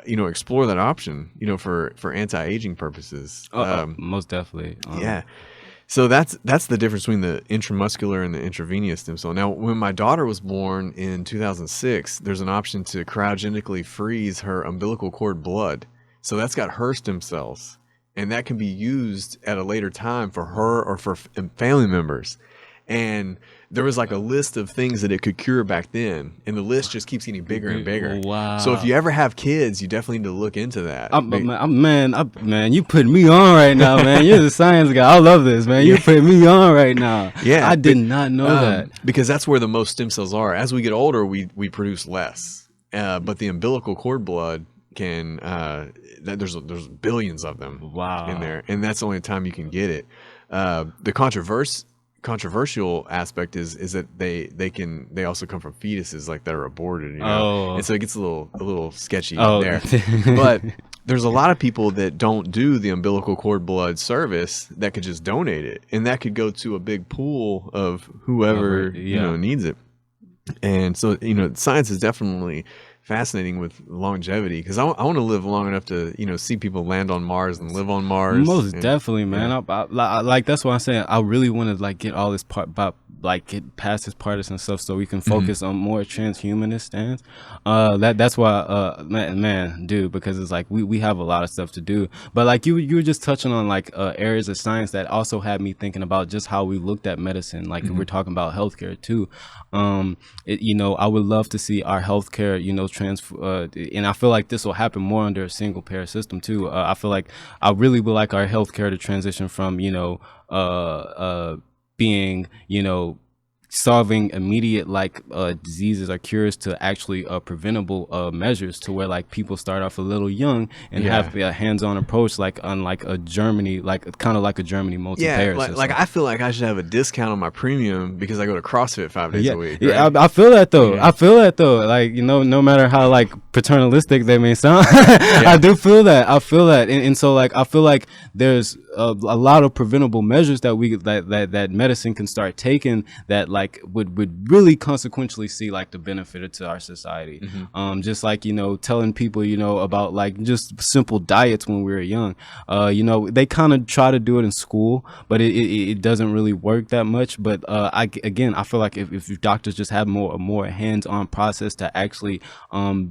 you know, explore that option, you know, for anti-aging purposes. Most definitely. Yeah. So that's the difference between the intramuscular and the intravenous stem cell. Now, when my daughter was born in 2006, there's an option to cryogenically freeze her umbilical cord blood. So that's got her stem cells. And that can be used at a later time for her or for family members. And there was like a list of things that it could cure back then. And the list just keeps getting bigger and bigger. Wow. So if you ever have kids, you definitely need to look into that. Man, you putting me on right now, man. You're the science guy. I love this, man. You're putting me on right now. Yeah. I did not know that. Because that's where the most stem cells are. As we get older, we produce less. But the umbilical cord blood can there's billions of them in there, and that's the only time you can get it. The controversial aspect is that they also come from fetuses like that are aborted, you know? And so it gets a little sketchy there. But there's a lot of people that don't do the umbilical cord blood service that could just donate it, and that could go to a big pool of whoever you know needs it. And so, you know, science is definitely fascinating with longevity, because I want to live long enough to, you know, see people land on Mars and live on Mars. Most definitely, man. I like that's why I'm saying I really want to like get all this part about like get past this partisan stuff so we can focus on more transhumanist stance. That's why man, dude, because it's like we have a lot of stuff to do. But like you were just touching on like areas of science that also had me thinking about just how we looked at medicine. Like we're talking about healthcare too. You know, I would love to see our healthcare, you know, and I feel like this will happen more under a single payer system too. I feel like I really would like our healthcare to transition from, you know, being, you know, solving immediate like diseases or cures to actually preventable measures, to where like people start off a little young and have a hands-on approach, like unlike a Germany, like kind of like a Germany multi-payer system. Like I feel like I should have a discount on my premium because I go to CrossFit 5 days a week. Right? Yeah, I feel that though. I feel that though. Like, you know, no matter how like paternalistic they may sound, I do feel that. I feel that, and so like I feel like there's a lot of preventable measures that that medicine can start taking that like like would really consequentially see like the benefit to our society. Just like, you know, telling people, you know, about like just simple diets when we were young. You know, they kind of try to do it in school, but it doesn't really work that much. But I feel like if doctors just have a more hands-on process to actually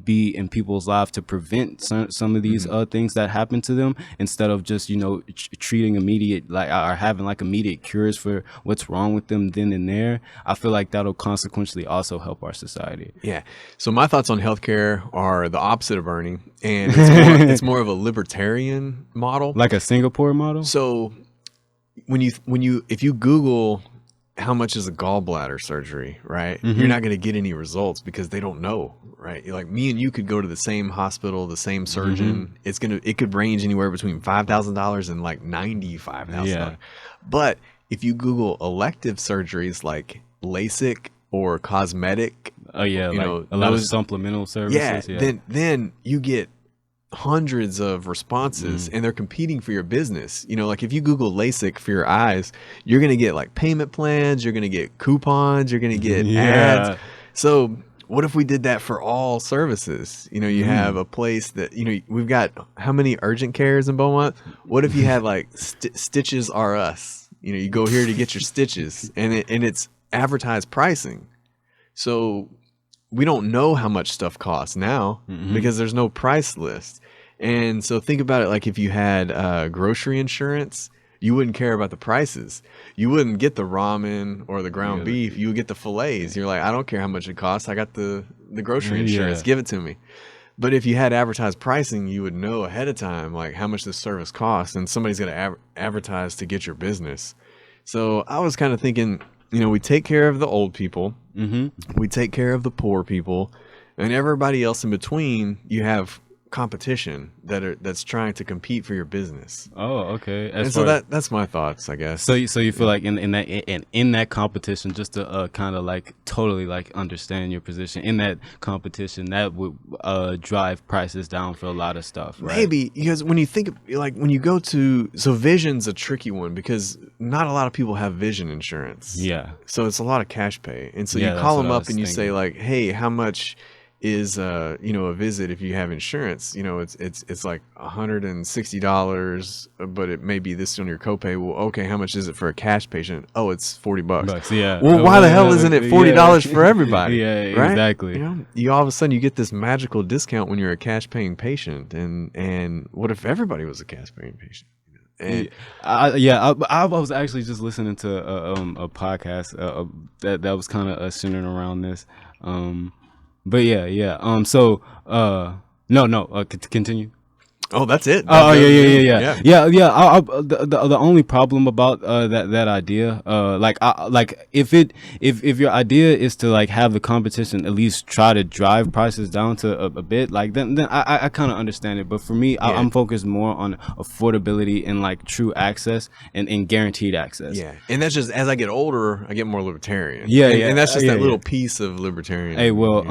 be in people's lives to prevent some of these things that happen to them, instead of just, you know, treating immediate like or having like immediate cures for what's wrong with them then and there, I feel like that'll consequentially also help our society. Yeah. So my thoughts on healthcare are the opposite of Bernie, and it's more of a libertarian model, like a Singapore model. So if you Google how much is a gallbladder surgery, right? You're not going to get any results because they don't know, right? Like me and you could go to the same hospital, the same surgeon. It could range anywhere between $5,000 and like $95,000. Yeah. But if you Google elective surgeries like LASIK or cosmetic, you know, a lot of supplemental services. Then you get hundreds of responses and they're competing for your business. You know, like if you Google LASIK for your eyes, you're going to get like payment plans, you're going to get coupons, you're going to get ads. So what if we did that for all services? You know, you have a place that, you know, we've got how many urgent cares in Beaumont? What if you had like Stitches R Us? You know, you go here to get your stitches, and it's advertised pricing. So we don't know how much stuff costs now because there's no price list. And so think about it like if you had grocery insurance, you wouldn't care about the prices. You wouldn't get the ramen or the ground beef. You would get the fillets. You're like, I don't care how much it costs. I got the grocery insurance. Give it to me. But if you had advertised pricing, you would know ahead of time like how much this service costs, and somebody's going to advertise to get your business. So I was kind of thinking, you know, we take care of the old people, we take care of the poor people, and everybody else in between. You have competition that's trying to compete for your business. Oh, okay. And so that's my thoughts, I guess. So you feel like in that competition, just to kind of like totally like understand your position in that competition, that would drive prices down for a lot of stuff, right? Maybe, because when you think like when you go to, so vision's a tricky one because not a lot of people have vision insurance. Yeah. So it's a lot of cash pay, and so you call them up and you say like, hey, how much is you know, a visit if you have insurance? You know, it's like $160, but it may be this on your copay. Well, okay, how much is it for a cash patient? Oh, it's $40. Yeah. Well, why the hell isn't it $40 for everybody? Yeah, right? Exactly. You know, you all of a sudden you get this magical discount when you're a cash paying patient, and what if everybody was a cash paying patient? And I was actually just listening to a podcast that was kind of centered around this. But continue. Oh, that's it. Oh, yeah. The only problem about that idea, if your idea is to like have the competition at least try to drive prices down to a bit, like then I kind of understand it. But for me, I'm focused more on affordability and like true access and guaranteed access. Yeah, and that's just as I get older, I get more libertarian. Yeah, and that's just that little piece of libertarian. Hey, well,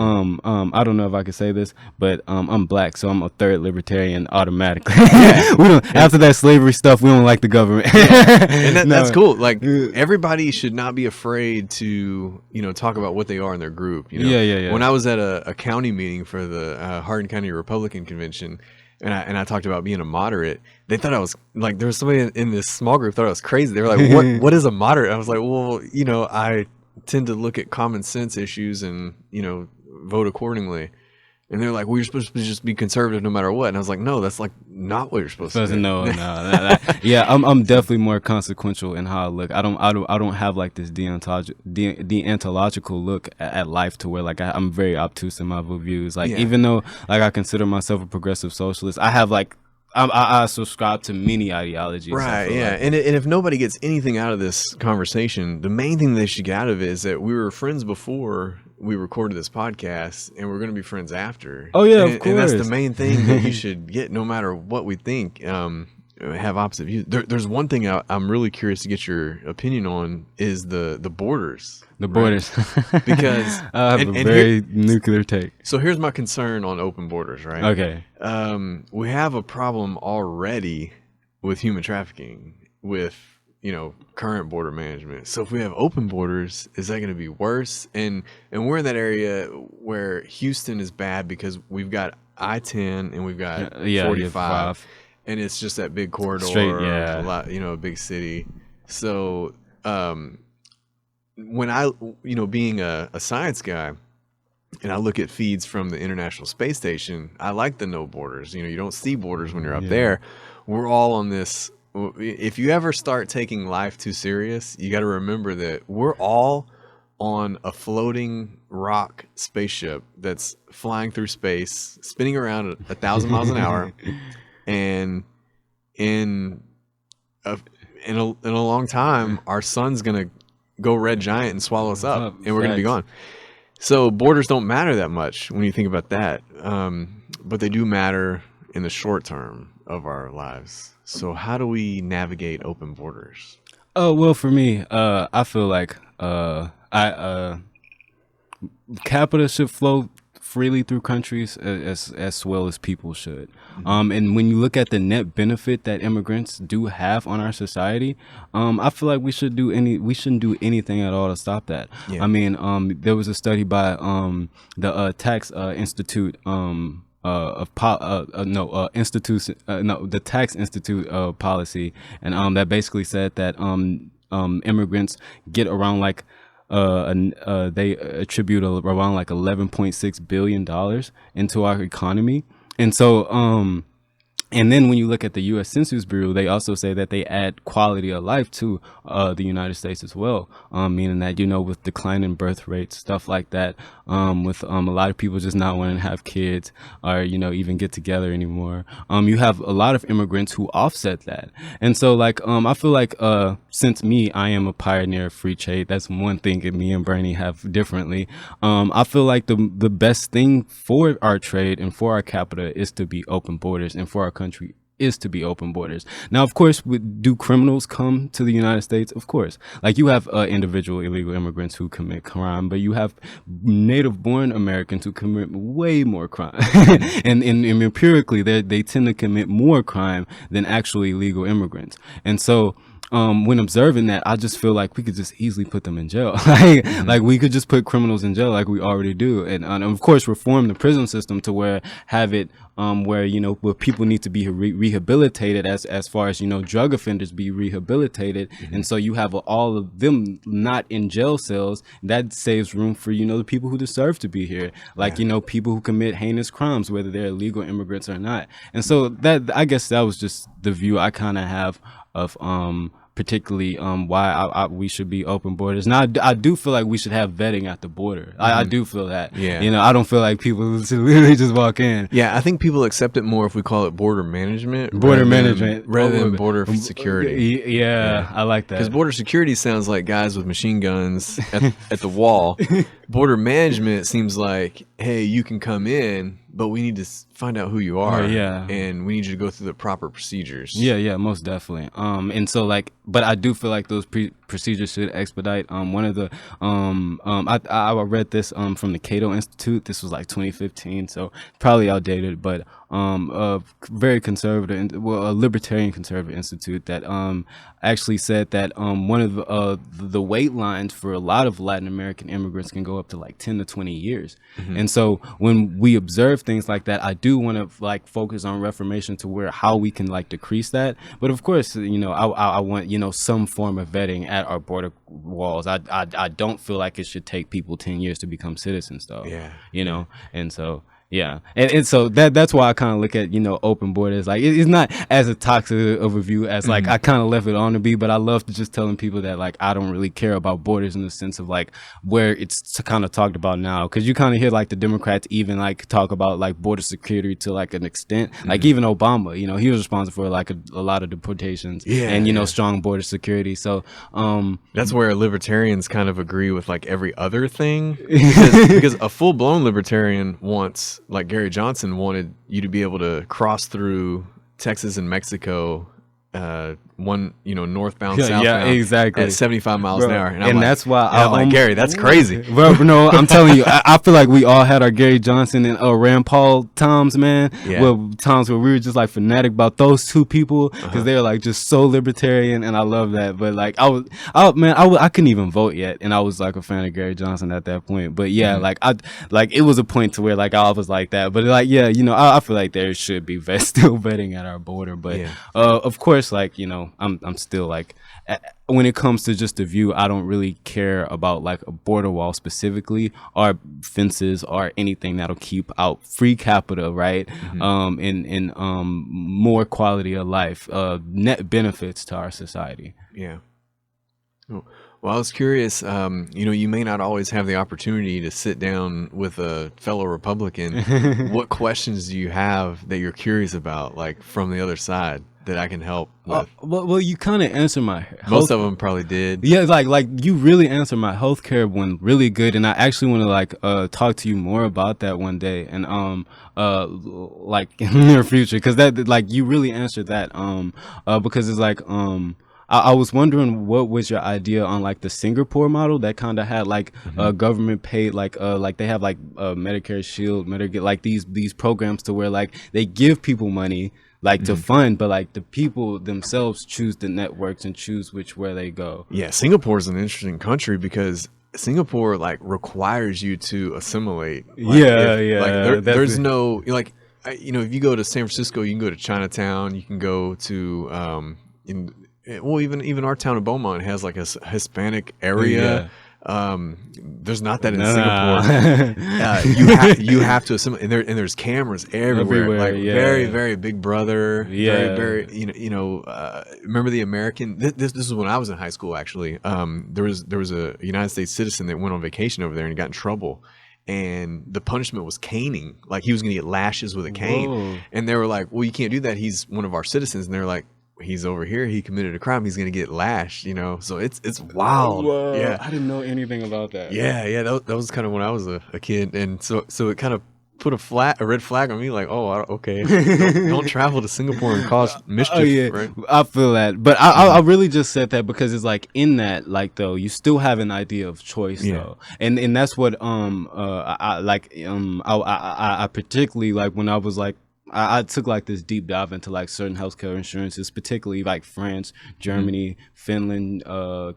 I don't know if I could say this, but I'm black, so I'm a third libertarian automatically. We don't, after that slavery stuff, we don't like the government. And that's cool. Like everybody should not be afraid to, you know, talk about what they are in their group. You know? When I was at a county meeting for the Hardin County Republican Convention, and I talked about being a moderate, they thought I was like, there was somebody in this small group thought I was crazy. They were like, what is a moderate? I was like, well, you know, I tend to look at common sense issues and, you know, vote accordingly. And they're like, well, you're supposed to just be conservative no matter what. And I was like, no, that's like not what you're supposed to do. No. I'm definitely more consequential in how I look. I don't have like this deontological look at life to where like I'm very obtuse in my views. Like even though like I consider myself a progressive socialist, I have like I subscribe to many ideologies. Right, yeah. Like. And if nobody gets anything out of this conversation, the main thing they should get out of it is that we were friends before we recorded this podcast, and we're going to be friends after. Oh, yeah, of course. And that's the main thing that you should get, no matter what we think. Have opposite views. There's one thing I'm really curious to get your opinion on is the borders. The borders. Right? Because I have a very nuclear take. So here's my concern on open borders, right? Okay. We have a problem already with human trafficking, with current border management. So if we have open borders, is that going to be worse? And we're in that area where Houston is bad because we've got I-10 and we've got 45, and it's just that big corridor, a lot, a big city. So when I, being a science guy, and I look at feeds from the International Space Station, I like the no borders. You don't see borders when you're up there. We're all on this. If you ever start taking life too serious, you got to remember that we're all on a floating rock spaceship that's flying through space, spinning around at 1,000 miles an hour, and in a long time, our sun's gonna go red giant and swallow us up, and we're gonna be gone. So borders don't matter that much when you think about that, but they do matter in the short term of our lives. So how do we navigate open borders? Oh, well, for me, I feel like capital should flow freely through countries as well as people should. And when you look at the net benefit that immigrants do have on our society, I feel like we shouldn't do anything at all to stop that. Yeah. I mean, there was a study by the Tax Institute the Tax Institute of Policy, and that basically said that immigrants get around like they attribute around like $11.6 billion into our economy. And so and then when you look at the U.S. Census Bureau, they also say that they add quality of life to the United States as well, meaning that, with declining birth rates, stuff like that, with a lot of people just not wanting to have kids or, even get together anymore. You have a lot of immigrants who offset that. And so, like, I feel like since I am a pioneer of free trade, that's one thing that me and Bernie have differently. I feel like the best thing for our trade and for our capita is to be open borders, and for our country is to be open borders. Now, of course, do criminals come to the United States? Of course. Like, you have individual illegal immigrants who commit crime, but you have native-born Americans who commit way more crime. and empirically, they tend to commit more crime than actually illegal immigrants. And so when observing that, I just feel like we could just easily put them in jail. Like we could just put criminals in jail like we already do. And of course, reform the prison system to where where people need to be rehabilitated as far as, drug offenders be rehabilitated. And so you have all of them not in jail cells. That saves room for, the people who deserve to be here. Like, people who commit heinous crimes, whether they're illegal immigrants or not. And so that, I guess that was just the view I kind of have of particularly why we should be open borders. Now, I do feel like we should have vetting at the border. I do feel that. Yeah. I don't feel like people should literally just walk in. Yeah, I think people accept it more if we call it border management. Rather than border security. Yeah, I like that. Because border security sounds like guys with machine guns at the wall. Border management seems like, hey, you can come in, but we need to find out who you are. And we need you to go through the proper procedures. Yeah, most definitely. And so, like, but I do feel like those procedures should expedite. One of the I read this from the Cato Institute. This was like 2015, so probably outdated, but a very conservative, a libertarian conservative institute that actually said that one of the wait lines for a lot of Latin American immigrants can go up to like 10 to 20 years. And so when we observe things like that, I do want to like focus on reformation to how we can like decrease that. But of course, I want, some form of vetting at our border walls. I don't feel like it should take people 10 years to become citizens though. And so yeah, and so that's why I kind of look at open borders like it's not as a toxic of a view as like I kind of left it on to be, but I love to just telling people that like I don't really care about borders in the sense of like where it's kind of talked about now, because you kind of hear like the Democrats even like talk about like border security to like an extent, like even Obama, he was responsible for like a lot of deportations and strong border security. So that's where libertarians kind of agree with like every other thing, because a full-blown libertarian wants, like Gary Johnson wanted you to be able to cross through Texas and Mexico one, northbound, Yeah, southbound, exactly. at 75 miles Bro, an hour, and and that's why I'm like, Gary, that's crazy. Bro, no, I'm telling you, I feel like we all had our Gary Johnson and Rand Paul times, man. Yeah. Well, times where we were just like fanatic about those two people because they were like just so libertarian, and I love that. But like I couldn't even vote yet, and I was like a fan of Gary Johnson at that point. But yeah, like it was a point to where like I was like that. But like I feel like there should be still vetting at our border. But of course, like I'm still like. When it comes to just the view, I don't really care about like a border wall specifically or fences or anything that'll keep out free capital, right? And more quality of life, net benefits to our society. Yeah. Well, I was curious, you may not always have the opportunity to sit down with a fellow Republican. What questions do you have that you're curious about, like from the other side, that I can help with? Well, you kind of answered my most of them probably did. Yeah, like you really answered my healthcare one really good, and I actually want to like talk to you more about that one day, and like in the near future, because that like you really answered that because it's like I was wondering what was your idea on like the Singapore model that kind of had like government paid like they have like Medicare Shield, Medicare, like these programs to where like they give people money like to fund, but like the people themselves choose the networks and choose where they go. Yeah, Singapore is an interesting country because Singapore like requires you to assimilate. Like, there's no like if you go to San Francisco, you can go to Chinatown, you can go to even our town of Beaumont has like a Hispanic area. There's not that in Singapore. You have to assimilate, and there's cameras everywhere. Like very, very Big Brother. Very, remember the American? This is when I was in high school. Actually, there was a United States citizen that went on vacation over there and he got in trouble. And the punishment was caning. Like he was going to get lashes with a cane. Whoa. And they were like, "Well, you can't do that. He's one of our citizens." And they're like, "He's over here. He committed a crime. He's gonna get lashed." So it's wild. Whoa. Yeah, I didn't know anything about that. Yeah. That was kind of when I was a kid, and so it kind of put a red flag on me. Like, okay, don't travel to Singapore and cause mischief. Right? I feel that, but I really just said that because it's like in that, like though, you still have an idea of choice though, and that's what I particularly like when I was like. I took like this deep dive into like certain healthcare insurances, particularly like France, Germany, Finland,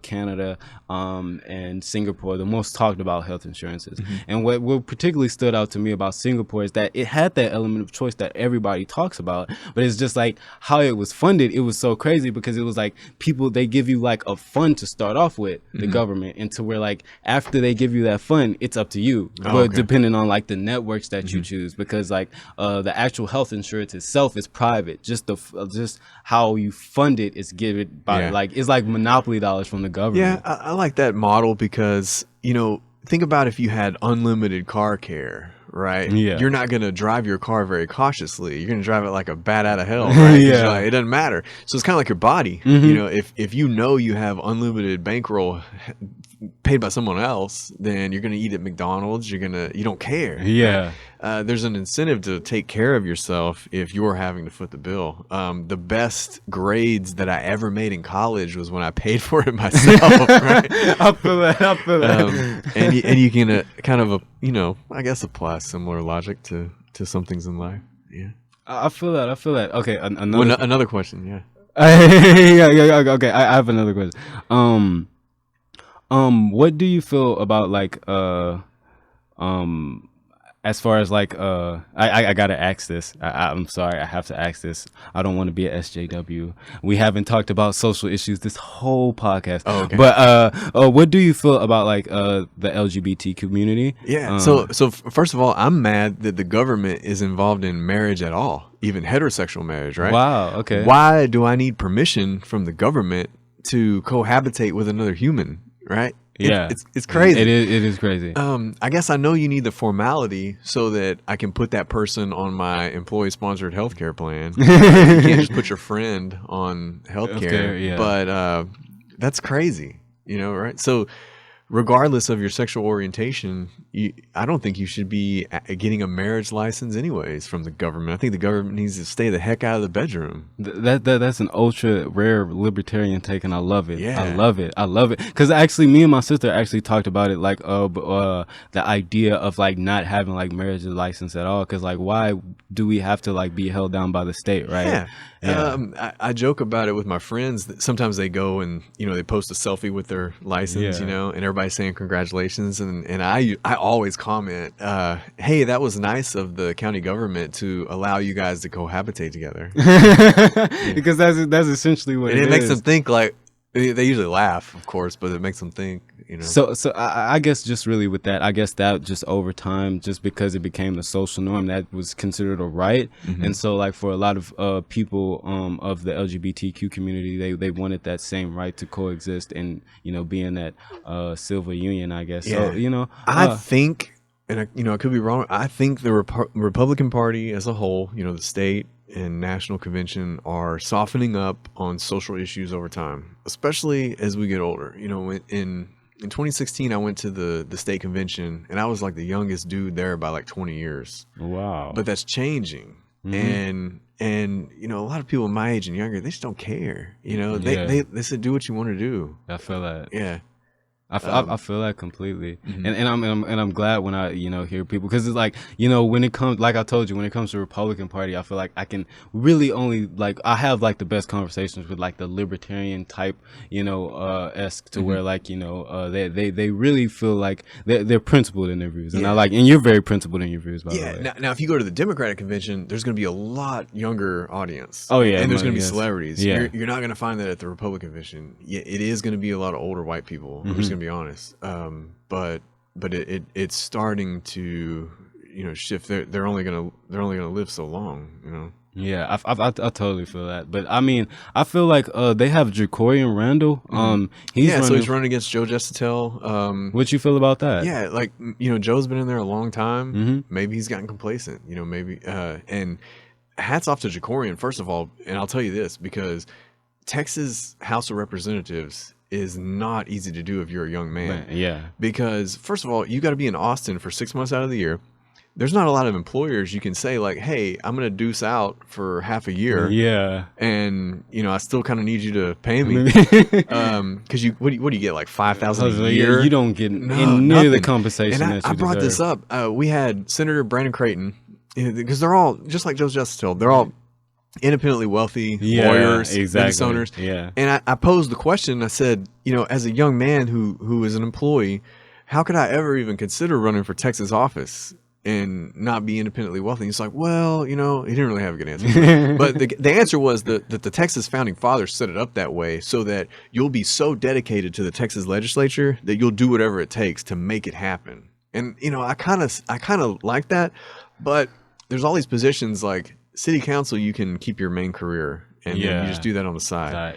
Canada, and Singapore, the most talked about health insurances. And what particularly stood out to me about Singapore is that it had that element of choice that everybody talks about, but it's just like how it was funded. It was so crazy because it was like they give you like a fund to start off with, the government, and to where like after they give you that fund, it's up to you, but depending on like the networks that you choose, because like the actual health insurance itself is private. Just how you fund it is given by like it's like monopoly dollars from the government. Yeah, I like that model because think about if you had unlimited car care, right? Yeah, you're not gonna drive your car very cautiously. You're gonna drive it like a bat out of hell, right? Like, it doesn't matter. So it's kind of like your body. If you have unlimited bankroll paid by someone else, then you're gonna eat at McDonald's. You don't care. There's an incentive to take care of yourself if you're having to foot the bill. The best grades that I ever made in college was when I paid for it myself. Right? I feel that. And you can kind of I guess apply similar logic to some things in life. Yeah, I feel that. Okay, another question. Yeah. Okay, I have another question. What do you feel about like as far as like I gotta ask this. I'm sorry, I have to ask this. I don't want to be a SJW. We haven't talked about social issues this whole podcast. Oh, okay. But what do you feel about like the LGBT community? Yeah. So first of all, I'm mad that the government is involved in marriage at all, even heterosexual marriage, right? Wow. Okay. Why do I need permission from the government to cohabitate with another human? Right? It's crazy. It is crazy. I guess I know you need the formality so that I can put that person on my employee-sponsored healthcare plan. You can't just put your friend on healthcare. But that's crazy, right? So regardless of your sexual orientation, I don't think you should be getting a marriage license anyways from the government. I think the government needs to stay the heck out of the bedroom. That's an ultra rare libertarian take, and I love it. Yeah. I love it. Because actually, me and my sister actually talked about it, like the idea of like not having like marriage license at all. Because like, why do we have to like be held down by the state, right? Yeah. Yeah. I joke about it with my friends that sometimes they go and, you know, they post a selfie with their license, you know, and everybody's saying congratulations. And I always comment, hey, that was nice of the county government to allow you guys to cohabitate together. Because that's essentially what and it it makes is. them think like, they usually laugh, of course, but it makes them think, you know. So I guess just really with that, I guess that just over time, just because it became the social norm, that was considered a right. And so like for a lot of people of the LGBTQ community, they wanted that same right to coexist and, you know, be in that civil union, I guess. Yeah. So, you know, I think, and I could be wrong, I think the Republican Party as a whole, you know, the state and national convention are softening up on social issues over time, especially as we get older. You know, in 2016, I went to the state convention, and I was like the youngest dude there by like 20 years. wow. But that's changing. And you know, a lot of people my age and younger, they just don't care. You know, they said do what you want to do. I feel that. Yeah. I feel that completely, and I'm glad when I hear people, because it's like, when it comes, like I told you, when it comes to Republican Party, I feel like I can really only I have like the best conversations with like the libertarian type esque to where like they really feel like they're principled in their views, and and you're very principled in your views, by the way. Now if you go to the Democratic convention, there's going to be a lot younger audience. Oh yeah, and there's going to be celebrities. Yeah. You're not going to find that at the Republican convention. Yeah, it is going to be a lot of older white people. I'm just going to be honest. But it's starting to shift. They're only gonna live so long. Yeah, I totally feel that. But I mean, I feel like they have Jacorian Randall. He's running against Joe Justitel. What you feel about that? Yeah, like Joe's been in there a long time. Maybe he's gotten complacent. Maybe and hats off to Jacorian, first of all. And I'll tell you this, because Texas House of Representatives is not easy to do if you're a young man. Yeah. Because first of all, you got to be in Austin for 6 months out of the year. There's not a lot of employers you can say like, hey, I'm going to deuce out for half a year. Yeah. And, I still kind of need you to pay me. Because what do you get, like $5,000 a year? You don't get near the compensation and that you I brought deserve. this up. We had Senator Brandon Creighton, because they're all, just like Joe Justitel, they're all independently wealthy lawyers, business owners. Yeah. And I posed the question. I said, as a young man who is an employee, how could I ever even consider running for Texas office and not be independently wealthy? He's like, well, he didn't really have a good answer. But the answer was that the Texas founding fathers set it up that way so that you'll be so dedicated to the Texas legislature that you'll do whatever it takes to make it happen. And, I kind of like that, but there's all these positions like city council, you can keep your main career and then you just do that on the side. Right.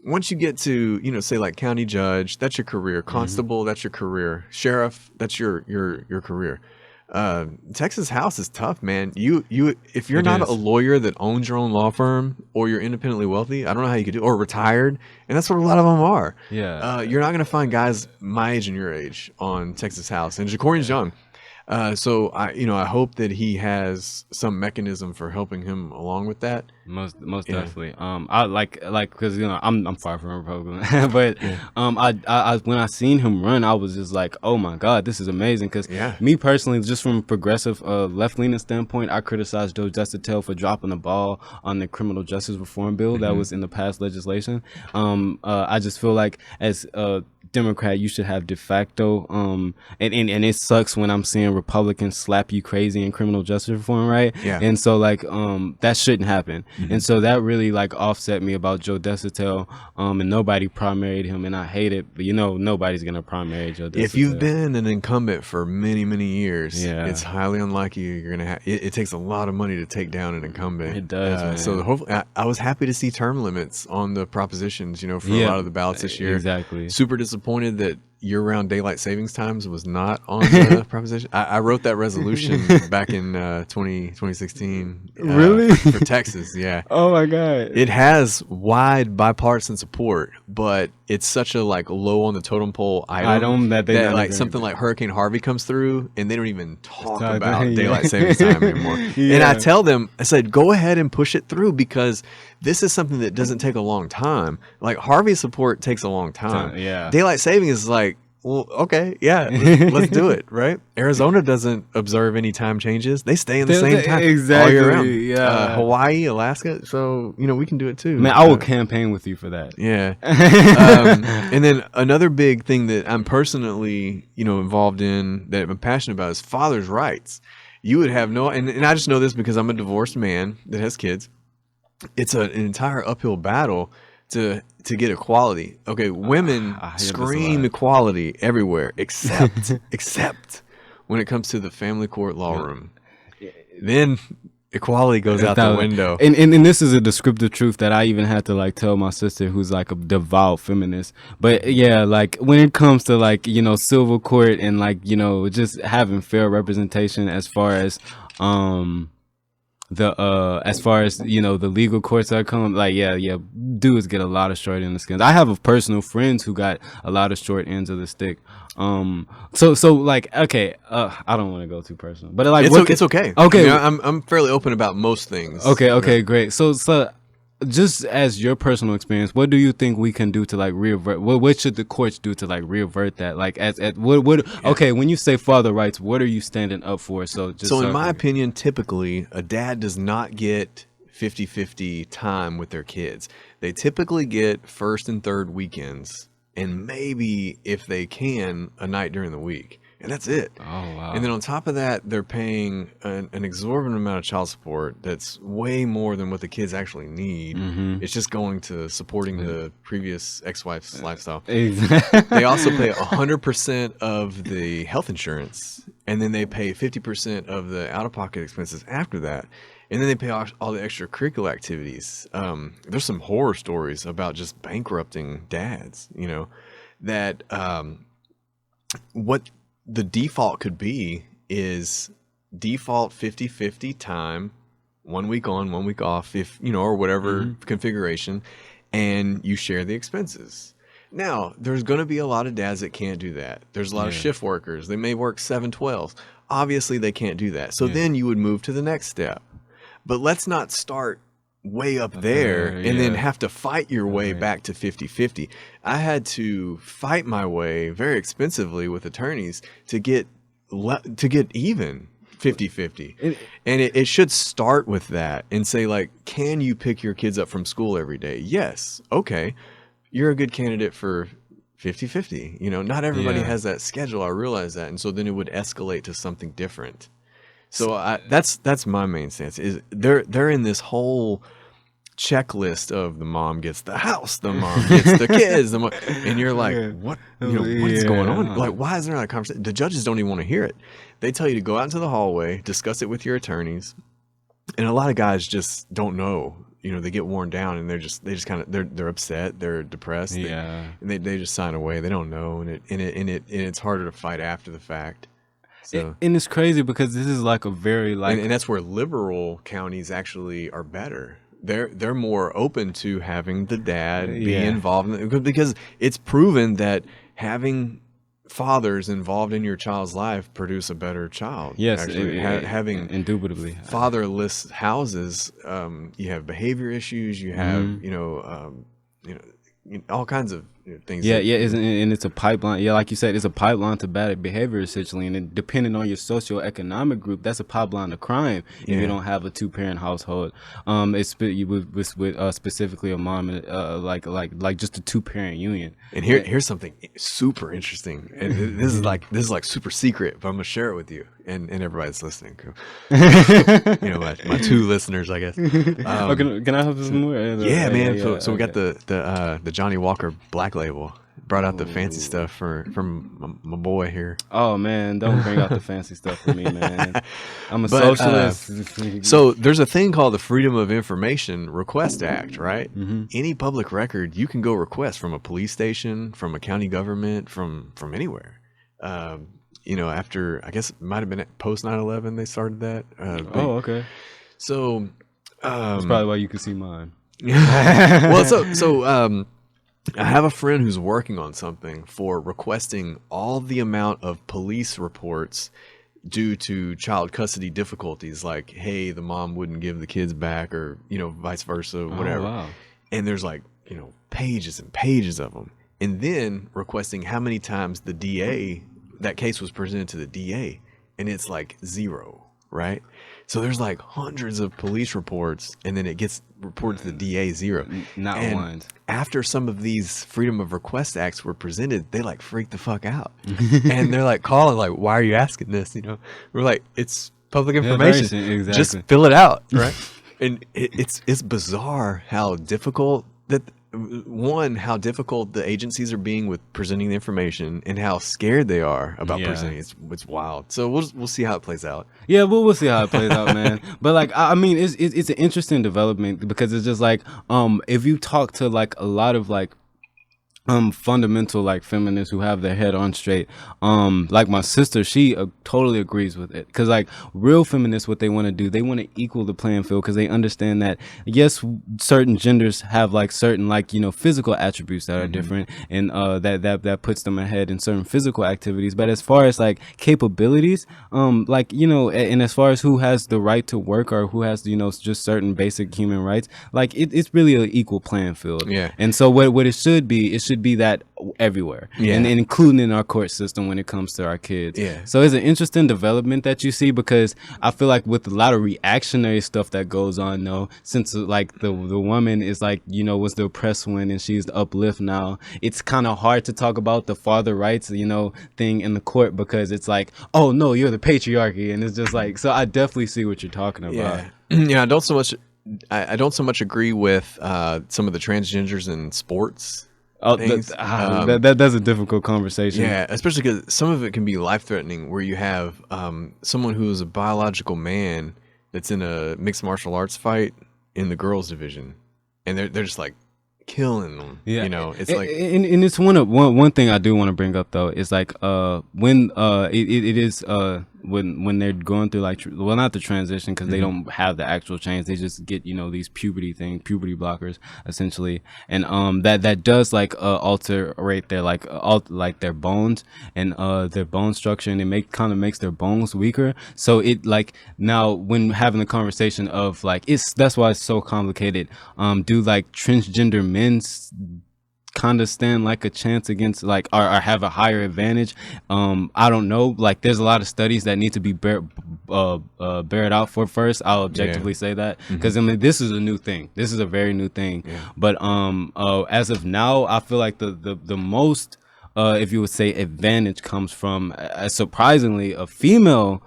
Once you get to, say like county judge, that's your career. Constable, that's your career. Sheriff, that's your career. Texas House is tough, man. If you're not a lawyer that owns your own law firm, or you're independently wealthy, I don't know how you could do, or retired, and that's what a lot of them are. Yeah. You're not going to find guys my age and your age on Texas House, and Jacorian's young. So I hope that he has some mechanism for helping him along with that. Most definitely. I like because I'm far from a Republican, but I when I seen him run, I was just like, oh my God, this is amazing. Because me personally, just from a progressive left leaning standpoint, I criticized Joe Justitel for dropping the ball on the criminal justice reform bill that was in the past legislation. I just feel like as Democrat, you should have de facto, and it sucks when I'm seeing Republicans slap you crazy in criminal justice reform, right? Yeah. And so that shouldn't happen. And so that really offset me about Joe Justitel, and nobody primaried him, and I hate it. But nobody's gonna primary Joe Justitel. If you've been an incumbent for many, many years, it's highly unlikely you're gonna have. It takes a lot of money to take down an incumbent. It does, man. So hopefully, I was happy to see term limits on the propositions, for a lot of the ballots this year. Exactly. Super disappointed that year-round daylight savings times was not on the proposition. I wrote that resolution back in 2016. Really? For Texas, yeah. Oh my God. It has wide bipartisan support, but it's such a like low on the totem pole item that they that don't like agree something with. like Hurricane Harvey comes through and they don't even talk Talk- about yeah. daylight savings time anymore. And I tell them, I said, go ahead and push it through because this is something that doesn't take a long time. Like Harvey support takes a long time. Yeah. Daylight saving is like, well, okay, yeah, let's do it, right? Arizona doesn't observe any time changes. They stay in the same time all year round. Yeah. Hawaii, Alaska, so, we can do it too. Man, I will campaign with you for that. Yeah. And then another big thing that I'm personally, involved in that I'm passionate about is father's rights. You would have and I just know this because I'm a divorced man that has kids. It's an entire uphill battle to get equality. Okay, women scream equality everywhere except when it comes to the family court law room. Then equality goes out the window. And this is a descriptive truth that I even had to like tell my sister who's like a devout feminist. But yeah, like when it comes to like, civil court and like, just having fair representation as far as the legal courts that come, like dudes get a lot of short ends of the skins. I have a personal friends who got a lot of short ends of the stick. So like, okay, I don't want to go too personal, but like it's okay. Okay, I'm fairly open about most things. Okay, great. So just as your personal experience, what do you think we can do to like revert? What should the courts do to like revert that? Like okay, when you say father rights, what are you standing up for? So in my opinion, typically a dad does not get 50-50 time with their kids. They typically get first and third weekends, and maybe if they can, a night during the week. And that's it. Oh, wow. And then on top of that, they're paying an exorbitant amount of child support that's way more than what the kids actually need. Mm-hmm. It's just going to supporting the previous ex-wife's lifestyle. Exactly. They also pay 100% of the health insurance, and then they pay 50% of the out-of-pocket expenses after that. And then they pay all the extracurricular activities. There's some horror stories about just bankrupting dads, that what the default could be is default 50-50 time, 1 week on, 1 week off, if or whatever configuration, and you share the expenses. Now, there's going to be a lot of dads that can't do that. There's a lot of shift workers. They may work 7/12. Obviously, they can't do that. So then you would move to the next step. But let's not start way up there and then have to fight your way back to 50-50. I had to fight my way very expensively with attorneys to get even 50-50. And it should start with that and say, like, can you pick your kids up from school every day? Yes. Okay. You're a good candidate for 50-50. Not everybody has that schedule. I realize that. And so then it would escalate to something different. So that's my main stance is they're in this whole checklist of the mom gets the house, the mom gets the kids, and you're like, what is going on? Like, why is there not a conversation? The judges don't even want to hear it. They tell you to go out into the hallway, discuss it with your attorneys, and a lot of guys just don't know. They get worn down and they just kind of they're upset, they're depressed, and they just sign away. They don't know, and it's harder to fight after the fact. So, and it's crazy because this is like a very like, and that's where liberal counties actually are better. They're more open to having the dad be involved in it, because it's proven that having fathers involved in your child's life produce a better child. Yes, having indubitably fatherless houses, you have behavior issues. You have all kinds of things. And it's a pipeline. Yeah, like you said, it's a pipeline to bad behavior essentially, and then depending on your socioeconomic group, that's a pipeline to crime. If you don't have a 2-parent household, it's with specifically a mom and like just a 2-parent union. And here's something super interesting, and this is like super secret, but I'm gonna share it with you and everybody's listening. My 2 listeners, I guess. Can I have some more? Yeah, man. So we got the Johnny Walker Black Label. Brought out the fancy stuff from my boy here. Oh man, don't bring out the fancy stuff for me, man. I'm a socialist. So there's a thing called the Freedom of Information Request Act, right? Mm-hmm. Any public record you can go request from a police station, from a county government, from anywhere. After, I guess it might have been post 9/11 they started that. Okay. So that's probably why you could see mine. Well, I have a friend who's working on something for requesting all the amount of police reports due to child custody difficulties, like, hey, the mom wouldn't give the kids back, or, vice versa, whatever. Oh, wow. And there's like, pages and pages of them. And then requesting how many times the DA, that case was presented to the DA, and it's like 0, right? So there's like hundreds of police reports, and then it gets reported to the DA 0. Not and one. After some of these Freedom of Request Acts were presented, they like freaked the fuck out. And they're like calling, like, why are you asking this? We're like, it's public information. Exactly. Just fill it out, right? And it's bizarre how difficult how difficult the agencies are being with presenting the information, and how scared they are about presenting. It's wild. So we'll see how it plays out. Yeah, we'll see how it plays out, man. But like, I mean, it's an interesting development, because it's just like, if you talk to like a lot of like fundamental like feminists who have their head on straight, like my sister, she totally agrees with it, because like real feminists, what they want to do, they want to equal the playing field, because they understand that yes, certain genders have like certain like physical attributes that are different, and that puts them ahead in certain physical activities, but as far as like capabilities, like and as far as who has the right to work, or who has just certain basic human rights, like it's really an equal playing field. Yeah. And so what it should be that everywhere, and including in our court system when it comes to our kids. Yeah. So it's an interesting development that you see, because I feel like with a lot of reactionary stuff that goes on, though, since like the woman is like was the oppressed one and she's the uplift now, it's kind of hard to talk about the father rights thing in the court, because it's like, oh no, you're the patriarchy, and it's just like, so I definitely see what you're talking about. I don't so much agree with some of the transgenders in sports. That's a difficult conversation. Yeah, especially because some of it can be life-threatening, where you have someone who is a biological man that's in a mixed martial arts fight in the girls division, and they're just like killing them. Yeah, it's like, and it's one thing I do want to bring up, though, is like when it is when they're going through like not the transition, because they don't have the actual change, they just get these puberty blockers essentially, and that does like alterate their like their bones and their bone structure, and it kind of makes their bones weaker. So it like, now when having the conversation of like, that's why it's so complicated, do like transgender men kind of stand like a chance against like, or have a higher advantage? I don't know, like there's a lot of studies that need to be bared out for first. I'll objectively say that, because I mean, this is a new thing, this is a very new thing, but as of now, I feel like the most if you would say advantage comes from surprisingly a female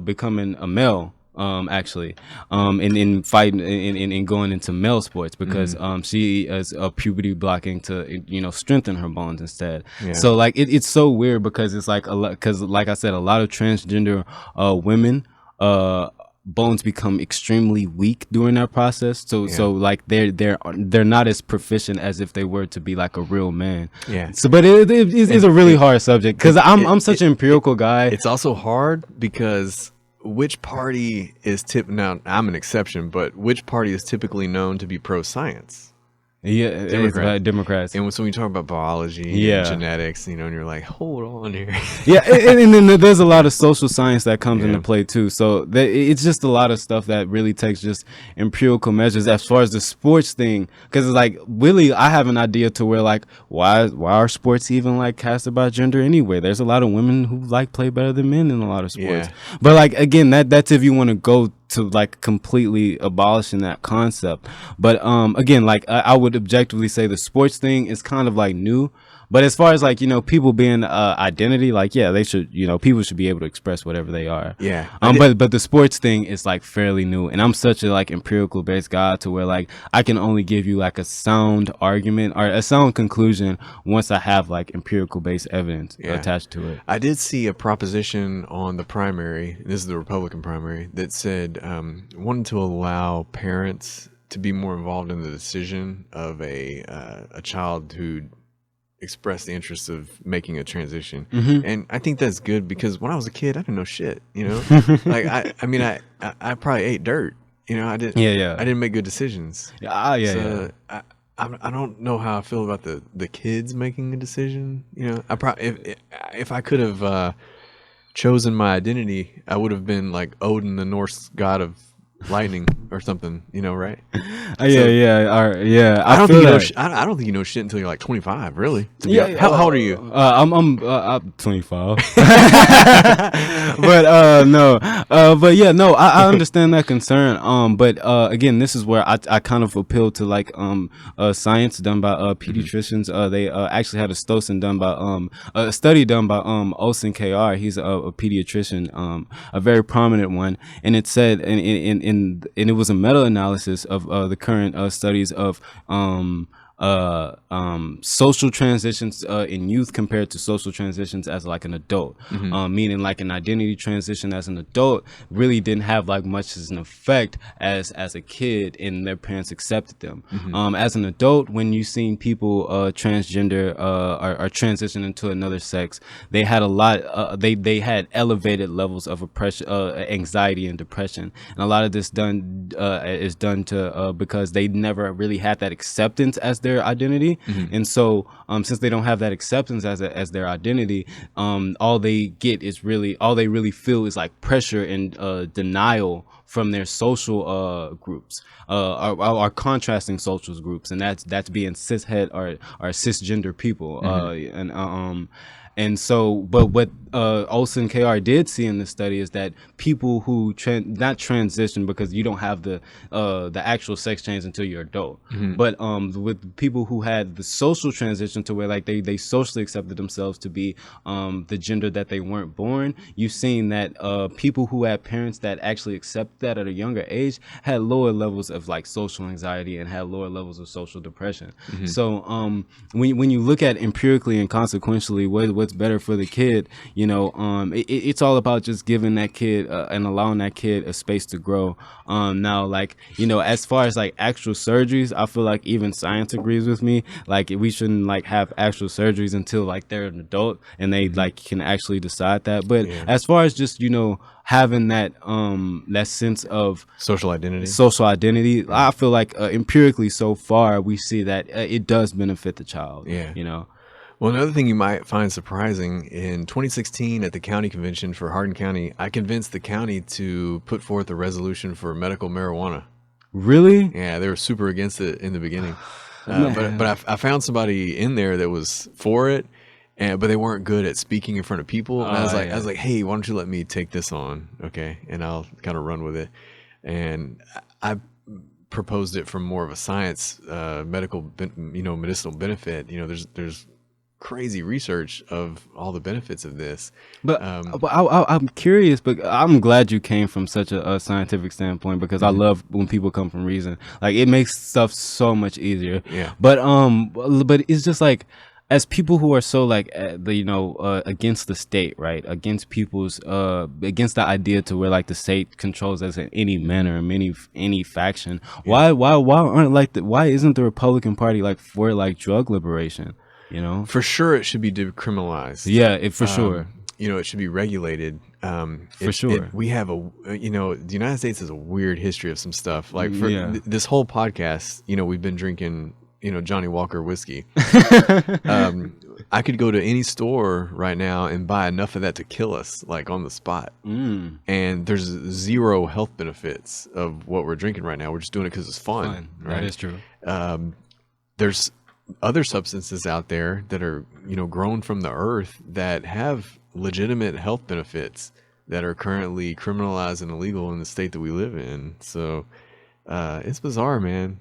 becoming a male, actually, in fighting in going into male sports, because she is puberty blocking to strengthen her bones instead. So like it's so weird, because it's like because like I said, a lot of transgender women bones become extremely weak during that process, so like they're not as proficient as if they were to be like a real man. So but it is a really hard subject, because I'm such an empirical guy. It's also hard because which party is now I'm an exception, but which party is typically known to be pro-science? Democrats. And so when you talk about biology and genetics, and you're like, hold on here. And then there's a lot of social science that comes into play too. So it's just a lot of stuff that really takes just empirical measures as far as the sports thing. Because it's like, really, I have an idea to where like, why are sports even like casted by gender anyway? There's a lot of women who like play better than men in a lot of sports. But like, again, that's if you want to go to like completely abolishing that concept. But again, like I would objectively say the sports thing is kind of like new. But as far as like, people being identity, like, they should, people should be able to express whatever they are. But the sports thing is like fairly new. And I'm such a like empirical based guy to where like I can only give you like a sound argument or a sound conclusion once I have like empirical based evidence attached to it. I did see a proposition on the primary, this is the Republican primary, that said wanted to allow parents to be more involved in the decision of a child who express the interest of making a transition. And I think that's good, because when I was a kid, I didn't know shit, like I probably ate dirt, I didn't I didn't make good decisions. I I don't know how I feel about the kids making a decision. You know, I probably if I could have chosen my identity, I would have been like Odin, the Norse god of lightning or something. You know, right? Yeah. I don't feel think you know. that. I don't think you know shit until you're like 25. Really? Yeah. How old are you? I'm 25. But no. But yeah, no. I understand that concern. But again, this is where I kind of appeal to like science done by pediatricians. They actually had a study done by Olsen Kr. He's a pediatrician, a very prominent one, and it said and it was a meta-analysis of the current studies of social transitions in youth compared to social transitions as like an adult, meaning like an identity transition as an adult really didn't have like much as an effect as a kid, and their parents accepted them. As an adult, when you seen people transgender or transition into another sex, they had a lot they had elevated levels of oppression, anxiety and depression, and a lot of this is done to because they never really had that acceptance as their identity. And so since they don't have that acceptance as their identity, all they really feel is like pressure and denial from their social groups, or contrasting social groups, and that's being cishet or cisgender people. And so, but what Olsen Kr did see in this study is that people who not transition, because you don't have the actual sex change until you're adult, but with people who had the social transition to where like they socially accepted themselves to be the gender that they weren't born, you've seen that people who had parents that actually accept that at a younger age had lower levels of like social anxiety and had lower levels of social depression. So when you look at empirically and consequentially what's better for the kid, you know, it's all about just giving that kid and allowing that kid a space to grow. Now, like, you know, as far as like actual surgeries, I feel like even science agrees with me. Like, we shouldn't like have actual surgeries until like they're an adult and they like can actually decide that. But as far as just, you know, having that that sense of Social identity. I feel like empirically so far we see that it does benefit the child. You know. Well, another thing you might find surprising, in 2016 at the county convention for Hardin County, I convinced the county to put forth a resolution for medical marijuana. Really? Yeah, they were super against it in the beginning. But I found somebody in there that was for it, but they weren't good at speaking in front of people. And I was like, hey, why don't you let me take this on, okay? And I'll kind of run with it. And I proposed it from more of a science, medical, medicinal benefit. You know, there's crazy research of all the benefits of this. But I'm curious, but I'm glad you came from such a scientific standpoint, because I love when people come from reason. Like, it makes stuff so much easier. Yeah. But it's just like, as people who are so like against the state, right? Against people's against the idea to where like the state controls us in any manner, any faction. Yeah. Why isn't the Republican Party like for like drug liberation? You know, for sure it should be decriminalized. Yeah, for sure. You know, it should be regulated. For sure. We have the United States has a weird history of some stuff. Like for this whole podcast, you know, we've been drinking, Johnny Walker whiskey. I could go to any store right now and buy enough of that to kill us, like on the spot. And there's zero health benefits of what we're drinking right now. We're just doing it because it's fun. Right? That is true. There's other substances out there that are, grown from the earth that have legitimate health benefits that are currently criminalized and illegal in the state that we live in. So it's bizarre, man.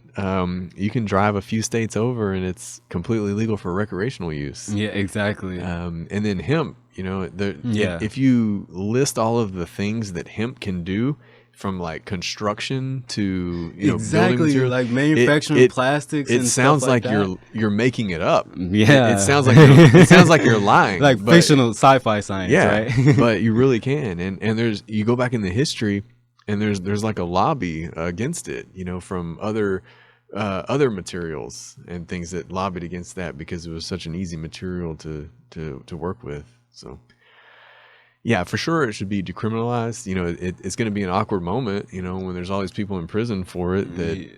You can drive a few states over and it's completely legal for recreational use. Yeah, exactly. And then hemp, if you list all of the things that hemp can do, from like construction to exactly, building material, like manufacturing plastics. It and sounds stuff like you're making it up. Yeah, it sounds like you're lying, like fictional sci-fi science. Yeah, right? But you really can, and you go back in the history, and there's like a lobby against it, from other materials and things that lobbied against that because it was such an easy material to work with. So Yeah, for sure it should be decriminalized. It's going to be an awkward moment, when there's all these people in prison for it that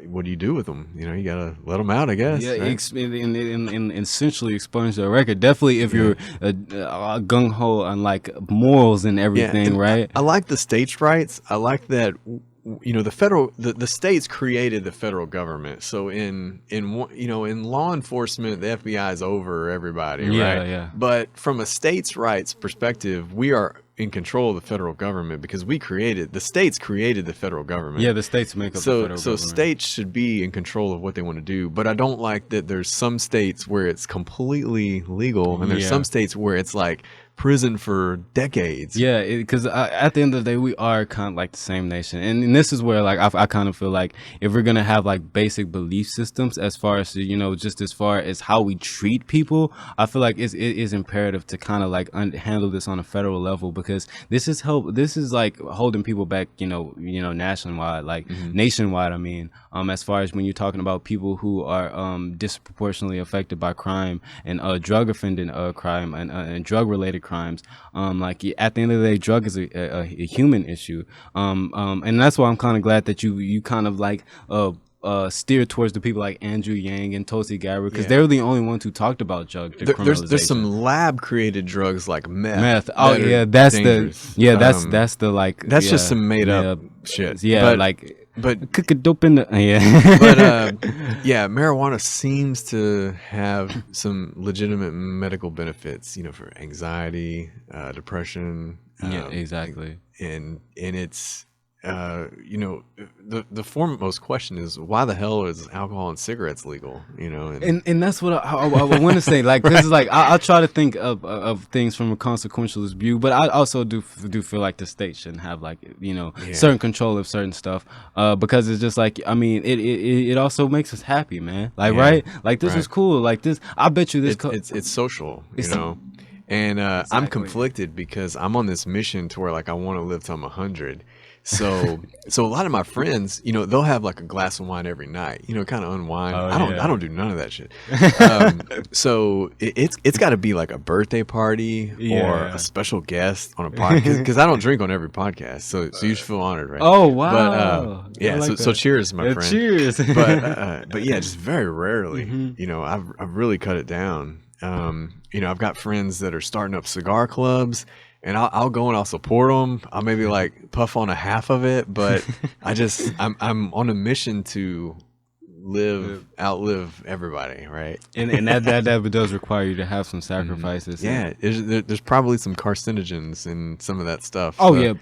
what do you do with them? You got to let them out, I guess. Yeah, right? and essentially expunge their record. Definitely if you're gung-ho on like morals and everything, and right? I like the states' rights. I like that the states created the federal government. So in law enforcement, the FBI is over everybody, right? Yeah. But from a states' rights perspective, we are in control of the federal government because the states created the federal government. Yeah, the states make up the federal government. So states should be in control of what they want to do. But I don't like that there's some states where it's completely legal and there's some states where it's like prison for decades. Yeah, because at the end of the day, we are kind of like the same nation, and this is where like I kind of feel like if we're gonna have like basic belief systems as far as just as far as how we treat people, I feel like it is imperative to kind of like handle this on a federal level, because this is like holding people back, nationwide, like nationwide. I mean, as far as when you're talking about people who are disproportionately affected by crime and drug offending crime and drug related crimes, like at the end of the day, drug is a human issue, and that's why I'm kind of glad that you kind of like steer towards the people like Andrew Yang and Tulsi Gabbard, because they were the only ones who talked about drug decriminalization. There's some lab created drugs like meth. Oh yeah, that's the like that's just some made up shit. Yeah, but cook a dope in the but marijuana seems to have some legitimate medical benefits, for anxiety, depression. Yeah, exactly. And it's the foremost question is, why the hell is alcohol and cigarettes legal? And that's what I want to say. Like, this is like I try to think of things from a consequentialist view, but I also do feel like the state shouldn't have like certain control of certain stuff, because it's just like, I mean, it also makes us happy, man. Like right, like this is cool. Like this, I bet you this. It's social, And exactly. I'm conflicted because I'm on this mission to where like I want to live till I'm 100. So a lot of my friends, they'll have like a glass of wine every night, kind of unwind. I don't do none of that shit. So it's got to be like a birthday party or a special guest on a podcast, because I don't drink on every podcast. So you should feel honored, right? Oh wow. But so cheers, my friend. Cheers. but yeah, just very rarely. I've really cut it down. I've got friends that are starting up cigar clubs. And I'll go and I'll support them. I'll maybe like puff on a half of it, but I'm on a mission to outlive everybody, right? And that does require you to have some sacrifices. Yeah, there's probably some carcinogens in some of that stuff. Oh yeah,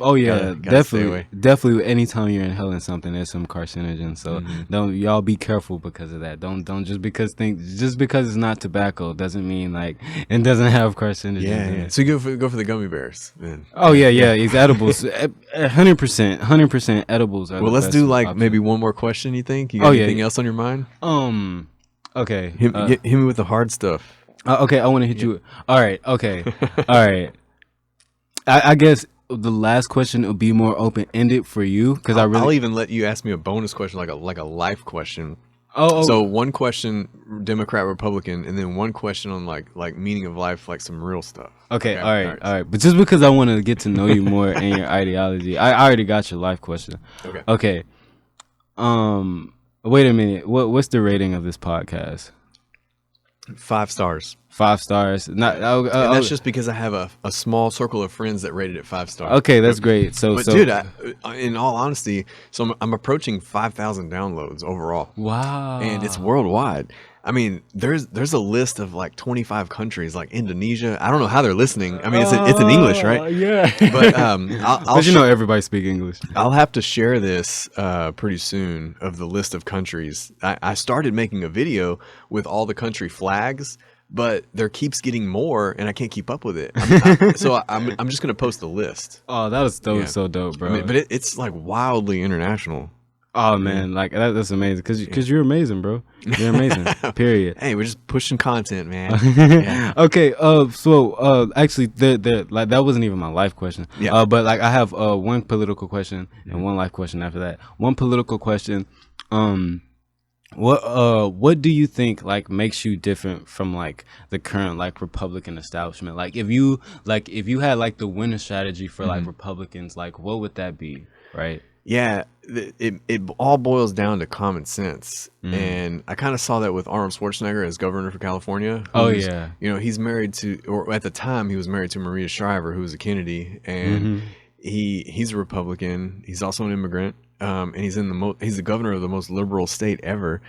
definitely. Anytime you're inhaling something, there's some carcinogens. So don't y'all be careful because of that. Don't just because it's not tobacco doesn't mean like it doesn't have carcinogens. Yeah. So you go for the gummy bears then. Oh yeah, it's edibles. 100% edibles. Well, let's do like option. Maybe one more question. You think? You got anything else on your mind? Okay. Hit me with the hard stuff. Okay, I want to hit you. All right. Okay. All right. I guess the last question will be more open ended for you, because I'll even let you ask me a bonus question, like a life question. Oh. So one question, Democrat, Republican, and then one question on like meaning of life, like some real stuff. Okay. All right. But just because I want to get to know you more and your ideology, I already got your life question. Okay. Wait a minute. What's the rating of this podcast? 5 stars. 5 stars. Not. And that's just because I have a small circle of friends that rated it 5 stars. Okay, that's great. Dude, in all honesty, I'm approaching 5,000 downloads overall. Wow. And it's worldwide. I mean, there's a list of like 25 countries, like Indonesia. I don't know how they're listening. I mean, it's in English, right? Yeah. But everybody speak English. I'll have to share this pretty soon of the list of countries. I started making a video with all the country flags, but there keeps getting more, and I can't keep up with it. I'm just gonna post the list. Oh, that was dope, so dope, bro. I mean, but it's like wildly international. Oh man, like that's amazing, because you're amazing, bro. You're amazing. Period. Hey, we're just pushing content, man. Okay. So actually, like that wasn't even my life question. Yeah. But like I have one political question and one life question after that. One political question. What do you think like makes you different from like the current like Republican establishment? Like if you had like the winning strategy for like Republicans, like what would that be? Right. Yeah, it all boils down to common sense, and I kind of saw that with Arnold Schwarzenegger as governor for California. Oh who's, yeah. he's married to, or at the time he was married to Maria Shriver, who was a Kennedy, and he's a Republican. He's also an immigrant, and he's the governor of the most liberal state ever,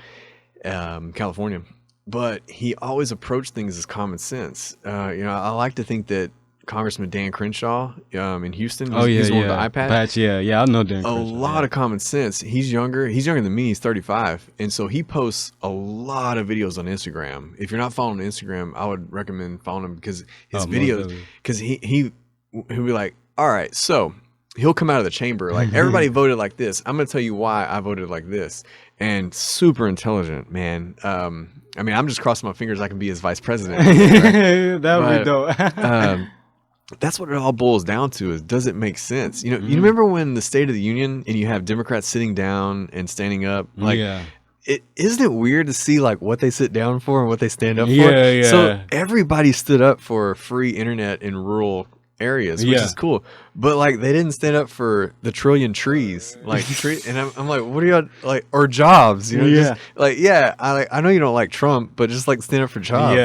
California. But he always approached things as common sense. I like to think that Congressman Dan Crenshaw in Houston. He's the one with the eye patch. Yeah, I know Dan A Crenshaw. lot of common sense. He's younger than me. He's 35, and so he posts a lot of videos on Instagram. If you're not following Instagram, I would recommend following him because his videos, because he'll be like, all right, so he'll come out of the chamber like, everybody voted like this, I'm gonna tell you why I voted like this. And super intelligent, man. I mean, I'm just crossing my fingers I can be his vice president. Right? That would be dope. That's what it all boils down to, is does it make sense? You remember when the State of the Union and you have Democrats sitting down and standing up? Like, isn't it weird to see like what they sit down for and what they stand up for? Yeah. So everybody stood up for free internet in rural areas, which is cool. But like, they didn't stand up for the trillion trees, like and I'm like, what are y'all like, or jobs? Just, like, I know you don't like Trump, but just like stand up for jobs.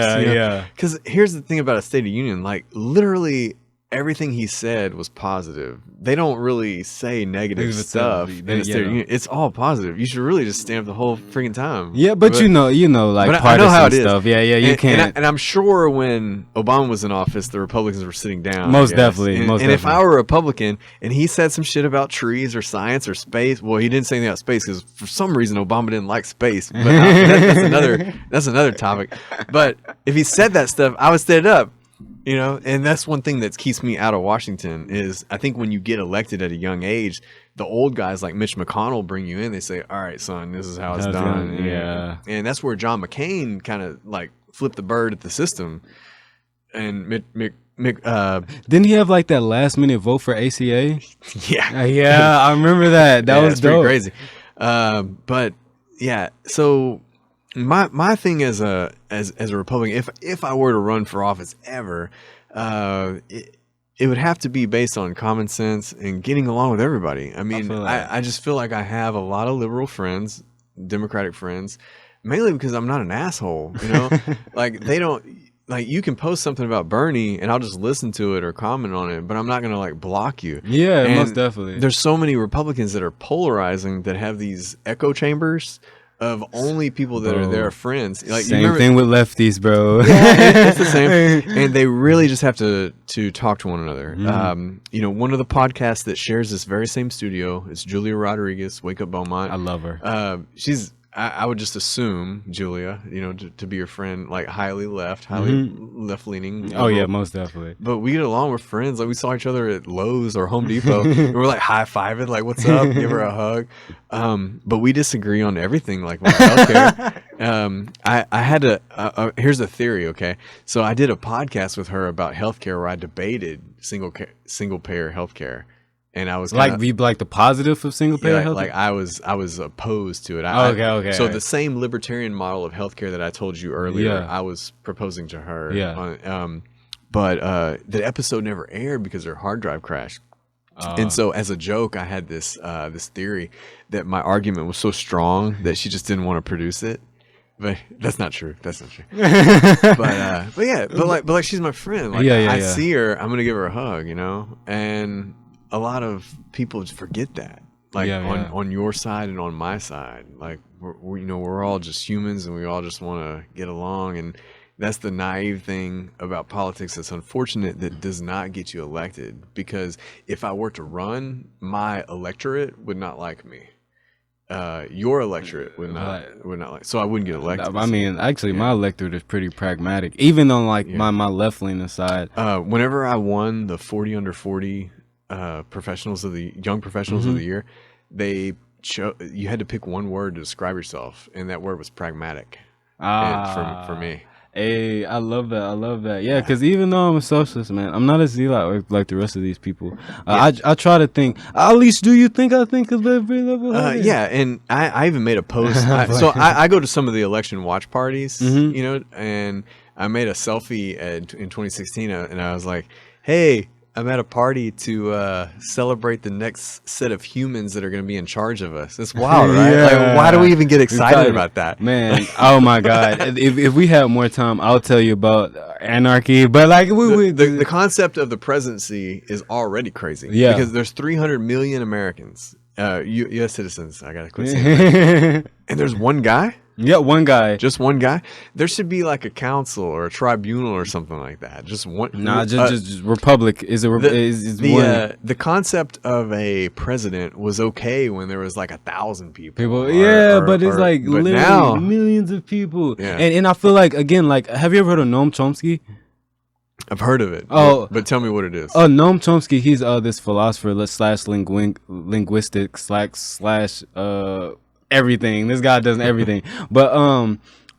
Because here's the thing about a State of the Union, like literally everything he said was positive. They don't really say negative stuff in the State of the Union. It's all positive. You should really just stand up the whole freaking time. Yeah, but you know, like partisan I know how it stuff. Is. You can't. And I'm sure when Obama was in office, the Republicans were sitting down. Most definitely. And if I were a Republican and he said some shit about trees or science or space, well, he didn't say anything about space because for some reason Obama didn't like space. But that's another topic. But if he said that stuff, I would stand up. And that's one thing that keeps me out of Washington is I think when you get elected at a young age, the old guys like Mitch McConnell bring you in. They say, all right, son, this is how it's done. And that's where John McCain kind of like flipped the bird at the system. And didn't he have like that last minute vote for ACA? Yeah, I remember that. That was dope. Pretty crazy. But yeah, so my thing as a Republican, if I were to run for office ever, it would have to be based on common sense and getting along with everybody. I mean, I just feel like I have a lot of liberal friends, Democratic friends, mainly because I'm not an asshole. Like they don't. Like, you can post something about Bernie and I'll just listen to it or comment on it, but I'm not going to like block you. Yeah, and most definitely. There's so many Republicans that are polarizing that have these echo chambers of only people that are their friends. Like, same thing with lefties, bro. Yeah, it's the same. And they really just have to talk to one another. One of the podcasts that shares this very same studio is Julia Rodriguez, Wake Up Beaumont. I love her. I would just assume Julia, to be your friend, like highly left leaning. Oh yeah, most definitely. But we get along. We're friends. Like, we saw each other at Lowe's or Home Depot. And we're like high fiving, like, what's up? Give her a hug. But we disagree on everything, like with healthcare. I had to. Here's a theory. Okay, so I did a podcast with her about healthcare where I debated single payer healthcare. And I was like the positive of single payer health. Like I was opposed to it. Okay. So the same libertarian model of healthcare that I told you earlier, I was proposing to her. But the episode never aired because her hard drive crashed. And so as a joke, I had this theory that my argument was so strong that she just didn't want to produce it. But that's not true. But like she's my friend. Like I see her, I'm gonna give her a hug, and a lot of people just forget that, like on your side and on my side, like we're all just humans and we all just want to get along, and that's the naive thing about politics that's unfortunate, that does not get you elected, because if I were to run, my electorate would not like me. Your electorate would not like, so I wouldn't get elected. I mean, actually, my electorate is pretty pragmatic, even on like my left leaning side. Whenever I won the 40 under 40 young professionals of the year, you had to pick one word to describe yourself, and that word was pragmatic. For me. Hey, I love that. I love that. Yeah, because even though I'm a socialist, man, I'm not a zealot like the rest of these people. I try to think. At least, do you think I think a little bit? Yeah, and I even made a post. I go to some of the election watch parties, you know, and I made a selfie in 2016, and I was like, "Hey, I'm at a party to celebrate the next set of humans that are going to be in charge of us." It's wild, right? Yeah. Like, why do we even get excited about that, man? Oh my God! if we had more time, I'll tell you about anarchy. But like, the concept of the presidency is already crazy. Yeah, because there's 300 million Americans, U.S. citizens. I gotta quit saying that. And there's one guy. Yeah, one guy. Just one guy? There should be like a council or a tribunal or something like that. Just one. Nah, just republic is one. The concept of a president was okay when there was like 1,000 people. But it's like literally now, millions of people. Yeah. And I feel like, again, like, have you ever heard of Noam Chomsky? I've heard of it. But tell me what it is. Noam Chomsky, he's this philosopher slash linguistic slash everything. This guy does everything. But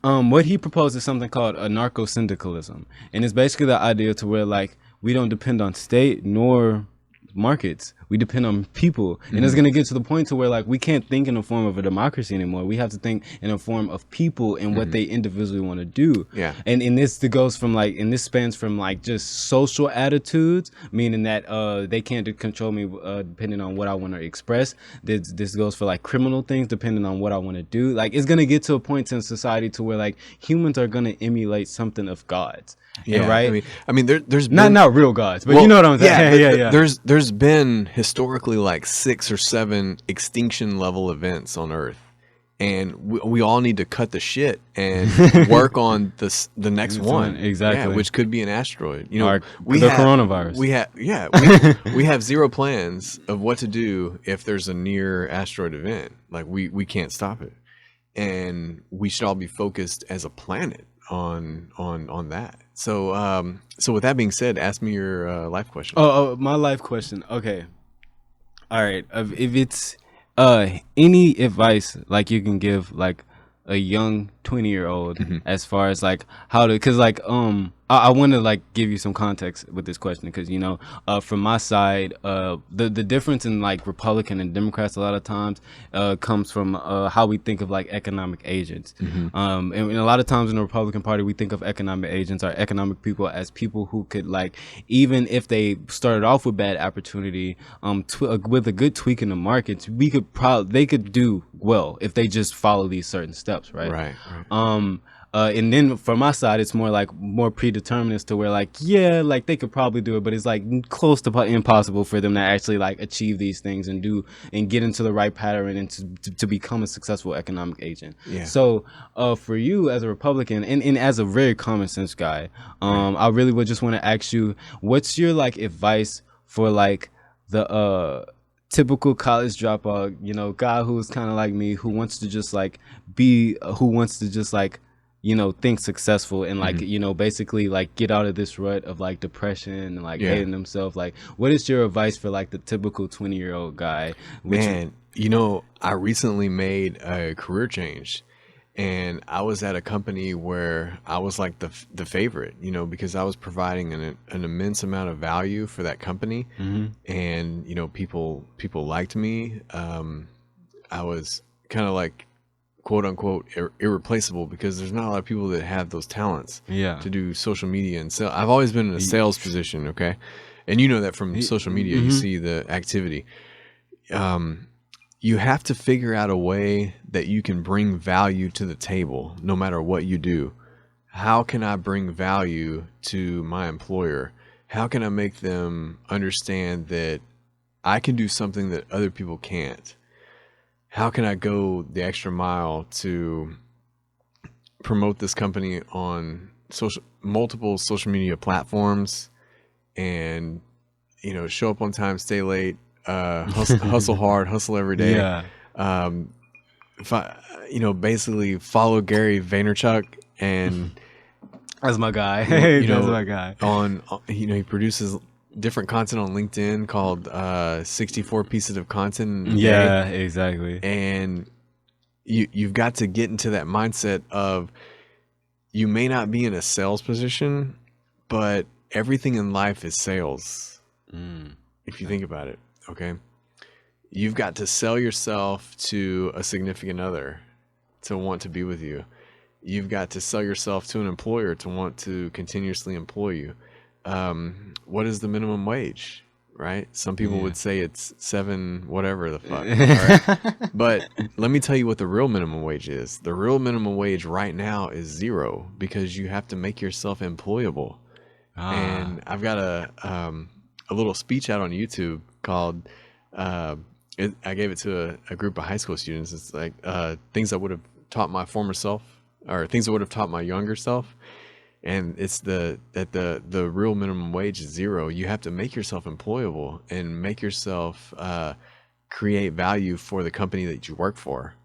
what he proposed is something called anarcho-syndicalism, and it's basically the idea to where like we don't depend on state nor markets. We depend on people. And it's going to get to the point to where like we can't think in the form of a democracy anymore. We have to think in a form of people and what they individually want to do. Yeah. And in this goes from like, and this spans from like just social attitudes, meaning that they can't control me depending on what I want to express. This goes for like criminal things depending on what I want to do. Like it's going to get to a point in society to where like humans are going to emulate something of God's. Yeah, right. I mean, there's been, not real gods, but you know what I'm saying. Yeah. There's been historically like 6 or 7 extinction level events on Earth, and we all need to cut the shit and work on the next one. Exactly, which could be an asteroid. You know, coronavirus. We have zero plans of what to do if there's a near asteroid event. Like we can't stop it, and we should all be focused as a planet on that. So with that being said, ask me your life question. My life question. Okay. All right. If it's any advice like you can give like a young 20-year-old as far as like how to, because like I want to like give you some context with this question, because you know from my side the difference in like Republican and Democrats a lot of times comes from how we think of like economic agents. And a lot of times in the Republican Party we think of economic agents or economic people as people who could, like, even if they started off with bad opportunity, with a good tweak in the markets, they could do well if they just follow these certain steps, right. And then from my side, it's more predetermined to where like, yeah, like they could probably do it, but it's like close to impossible for them to actually like achieve these things and get into the right pattern and to become a successful economic agent. Yeah. So for you as a Republican and as a very common sense guy, I really would just want to ask you, what's your like advice for like the typical college dropout, you know, guy who's kind of like me, who wants to just you know, think successful and like, you know, basically like get out of this rut of like depression and like hating himself. Like, what is your advice for like the typical 20-year-old guy? Man, you know, I recently made a career change, and I was at a company where I was like the favorite, you know, because I was providing an immense amount of value for that company. And, you know, people liked me. I was kind of like, quote unquote, irreplaceable, because there's not a lot of people that have those talents to do social media and sell. I've always been in a sales position, okay? And you know that from social media, you see the activity. You have to figure out a way that you can bring value to the table no matter what you do. How can I bring value to my employer? How can I make them understand that I can do something that other people can't? How can I go the extra mile to promote this company on multiple social media platforms, and, you know, show up on time, stay late, hustle hard, hustle every day. You know, basically follow Gary Vaynerchuk, and that's my guy. You know, that's my guy. You know, he produces different content on LinkedIn called 64 pieces of content. Yeah, exactly. And you've got to get into that mindset of you may not be in a sales position, but everything in life is sales. If you think about it, okay? You've got to sell yourself to a significant other to want to be with you. You've got to sell yourself to an employer to want to continuously employ you. What is the minimum wage, right? Some people would say it's 7 whatever the fuck. All right? But let me tell you what the real minimum wage is. The real minimum wage right now is 0 because you have to make yourself employable. And I've got a little speech out on YouTube called I gave it to a group of high school students. It's like things I would have taught my former self, or things I would have taught my younger self. And it's the real minimum wage is 0. You have to make yourself employable and make yourself create value for the company that you work for,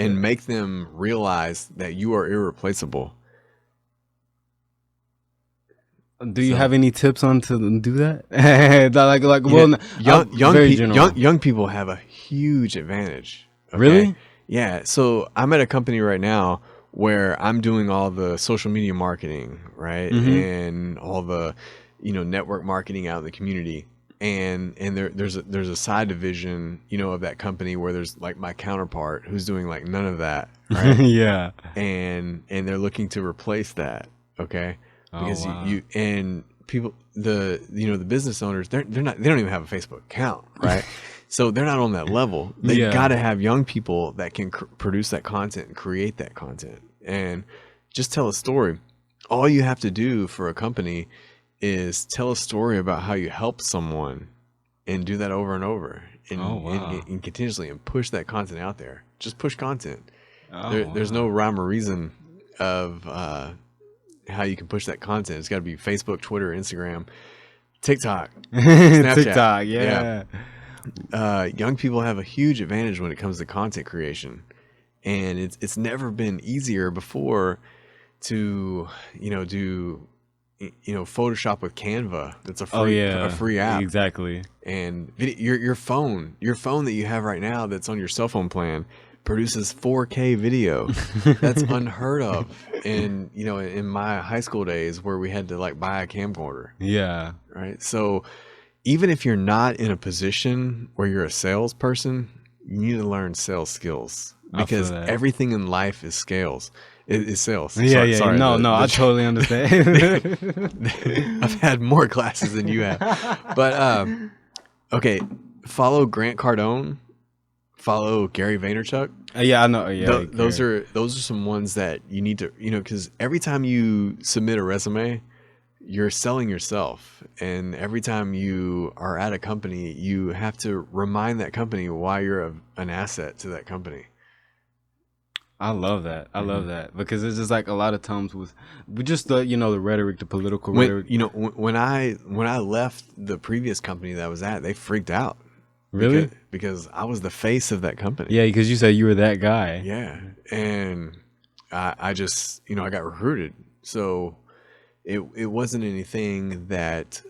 and make them realize that you are irreplaceable. Do you have any tips on to do that? Young people have a huge advantage. Okay? Really? Yeah. So I'm at a company right now where I'm doing all the social media marketing, right? And all the, network marketing out in the community. And there's a side division, of that company where there's like my counterpart who's doing like none of that, right? Yeah. And they're looking to replace that, okay? Because people, the business owners, they don't even have a Facebook account, right? So they're not on that level. They got to have young people that can produce that content and create that content and just tell a story. All you have to do for a company is tell a story about how you help someone, and do that over and over, and continuously, and push that content out there. Just push content. There's no rhyme or reason of how you can push that content. It's got to be Facebook, Twitter, Instagram, TikTok, Snapchat. TikTok, yeah. Young people have a huge advantage when it comes to content creation, and it's never been easier before to do Photoshop with Canva. That's a free app. Exactly. And your phone that you have right now that's on your cell phone plan produces 4K video. That's unheard of in my high school days, where we had to like buy a camcorder. Yeah. Right. So even if you're not in a position where you're a salesperson, you need to learn sales skills, because everything in life is scales. It is sales. Sorry, I totally understand. I've had more classes than you have. But okay, follow Grant Cardone. Follow Gary Vaynerchuk. Yeah, I know. Yeah, those are some ones that you need to, because every time you submit a resume, you're selling yourself, and every time you are at a company, you have to remind that company why you're an asset to that company. I love that. I love that, because it's just like a lot of times with just the the rhetoric, the political rhetoric. When I left the previous company that I was at, they freaked out. Really? Because I was the face of that company. Yeah, because you said you were that guy. Yeah, and I just I got recruited, so it wasn't anything that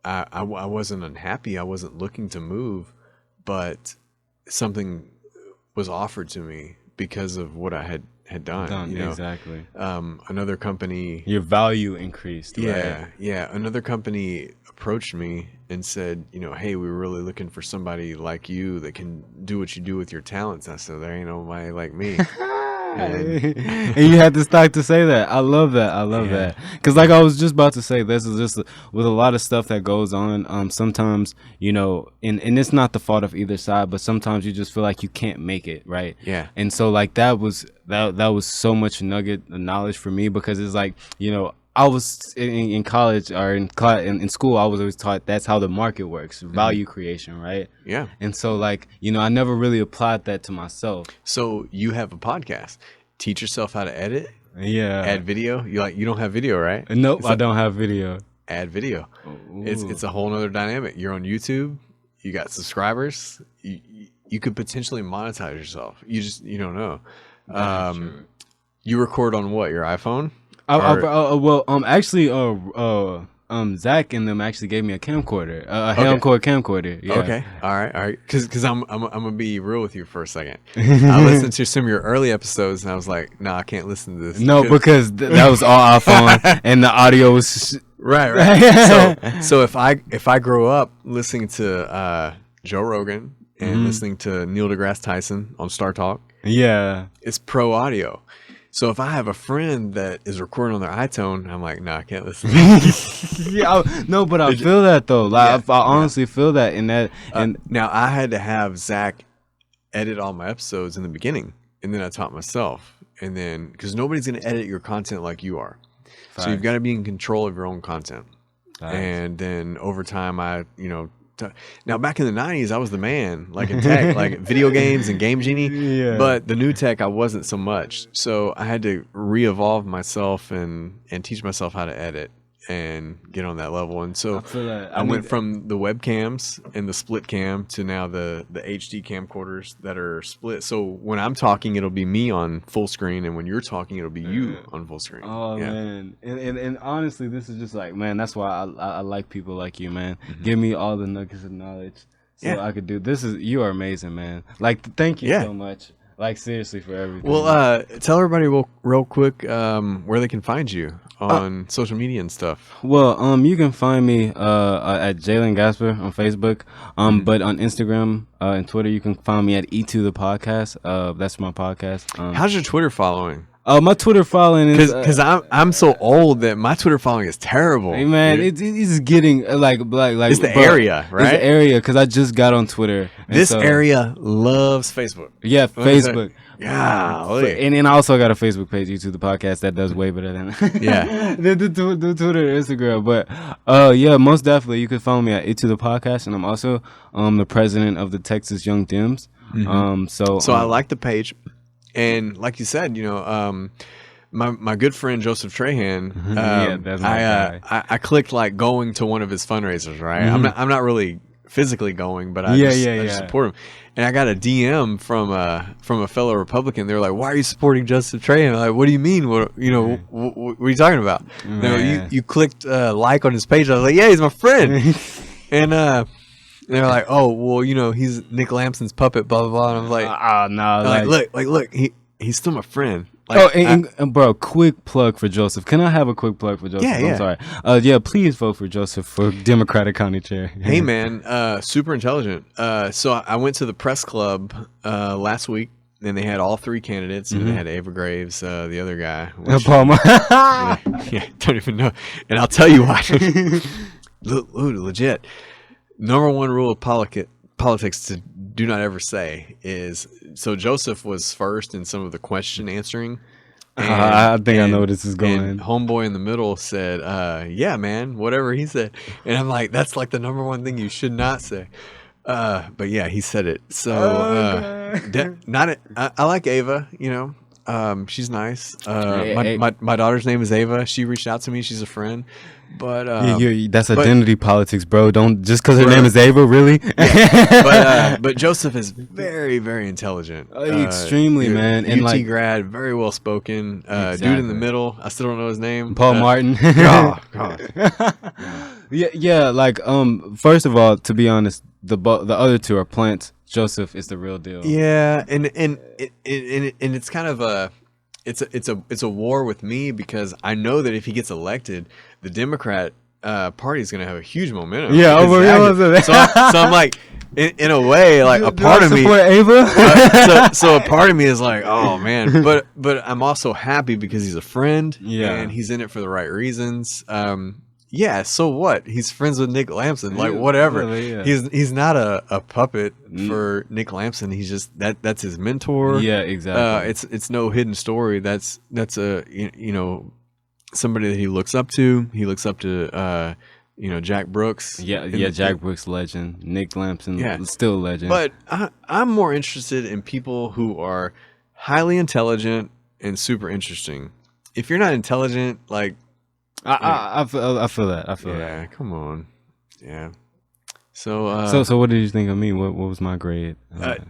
I wasn't unhappy. I wasn't looking to move, but something was offered to me because of what I had done. Exactly. Another company, your value increased. Yeah, right? Yeah. Another company approached me and said, hey, we're really looking for somebody like you that can do what you do with your talents. I said, there ain't nobody like me. And you had the stock to say that. I love that. I love that. Because like I was just about to say, this is just with a lot of stuff that goes on. Sometimes, and it's not the fault of either side, but sometimes you just feel like you can't make it, right? Yeah. And so like that was so much nugget of knowledge for me, because it's like, I was in college or in school, I was always taught that's how the market works, value creation, right? Yeah. And so like, I never really applied that to myself. So you have a podcast. Teach yourself how to edit. Yeah. Add video. You don't have video, right? Nope, I don't have video. Add video. It's a whole nother dynamic. You're on YouTube. You got subscribers. You could potentially monetize yourself. You don't know. You record on what? Your iPhone? Actually, Zach and them actually gave me a camcorder, a Helmcore camcorder. Yeah. Okay. All right. Because I'm gonna be real with you for a second. I listened to some of your early episodes and I was like, nah, I can't listen to this. No, because that was all iPhone and the audio was right. So if I grow up listening to Joe Rogan and listening to Neil deGrasse Tyson on Star Talk, it's pro audio. So if I have a friend that is recording on their iTunes, I'm like, no, I can't listen to this. No, but I feel that though. Like I honestly feel that in that. And now I had to have Zach edit all my episodes in the beginning, and then I taught myself, and then because nobody's gonna edit your content like you are, so you've got to be in control of your own content. And then over time, now back in the 90s, I was the man, like in tech, like video games and Game Genie. Yeah. But the new tech, I wasn't so much. So I had to re-evolve myself and teach myself how to edit and get on that level. And so I went from the webcams and the split cam to now the HD camcorders that are split. So when I'm talking, it'll be me on full screen, and when you're talking, it'll be you on full screen. Oh man, and honestly, this is just like, man, that's why I like people like you, man. Give me all the nuggets of knowledge so I could do this. You are amazing, man. Like, thank you so much. Like, seriously, for everything. Well, tell everybody real quick where they can find you on social media and stuff. Well, you can find me at Jaylon Gasper on Facebook. But on Instagram and Twitter, you can find me at E2 the podcast. That's my podcast. How's your Twitter following? My Twitter following is because I'm so old that my Twitter following is terrible. Hey man, it's getting like it's the area, right? It's the area because I just got on Twitter. This area loves Facebook. Yeah, Facebook. Yeah, and I also got a Facebook page, YouTube the podcast, that does way better than the Twitter and Instagram. But yeah, most definitely you can follow me at It to the podcast, and I'm also the president of the Texas Young Dems. So I like the page. And like you said, my good friend Joseph Trahan, that's my guy. I clicked like going to one of his fundraisers, right? I'm not really physically going, but I just support him. And I got a DM from a fellow Republican. They were like, "Why are you supporting Joseph Trahan?" I'm like, what do you mean? What are you talking about? No, you clicked like on his page. I was like, yeah, he's my friend. And they're like, oh, well, he's Nick Lampson's puppet, blah, blah, blah. And I'm like, no. Look, he's still my friend. Like, and bro, quick plug for Joseph. Can I have a quick plug for Joseph? I'm sorry. Please vote for Joseph for Democratic County Chair. Hey, man, super intelligent. So I went to the press club last week, and they had all three candidates. And they had Ava Graves, the other guy. Palmer. Don't even know. And I'll tell you why. Legit. Number one rule of politics to do not ever say is, so Joseph was first in some of the question answering. I think I know where this is going. And homeboy in the middle said, yeah, man, whatever he said. And I'm like, that's like the number one thing you should not say. But yeah, he said it. So I like Ava, she's nice. My daughter's name is Ava. She reached out to me. She's a friend. But that's identity politics, bro. Don't just because her name is Ava, really. But Joseph is very, very intelligent. Extremely, man. And UT grad, very well spoken. Exactly. Dude in the middle. I still don't know his name. Paul Martin. Oh God. Yeah. Like first of all, to be honest, the other two are plants. Joseph is the real deal. Yeah, and it's kind of a. It's a war with me because I know that if he gets elected, the Democrat party is going to have a huge momentum. Yeah, so I'm like, in a way, like a part of me. Ava? So a part of me is like, oh man, but I'm also happy because he's a friend. Yeah, and he's in it for the right reasons. Yeah, so what? He's friends with Nick Lampson. Like, whatever. Really, yeah. He's not a puppet for Nick Lampson. He's just that's his mentor. Yeah, exactly. It's no hidden story. That's a somebody that he looks up to. He looks up to Jack Brooks. Jack Brooks, legend. Nick Lampson, still a legend. But I'm more interested in people who are highly intelligent and super interesting. If you're not intelligent, like. I feel that. Yeah, come on. Yeah. So what did you think of me? What was my grade?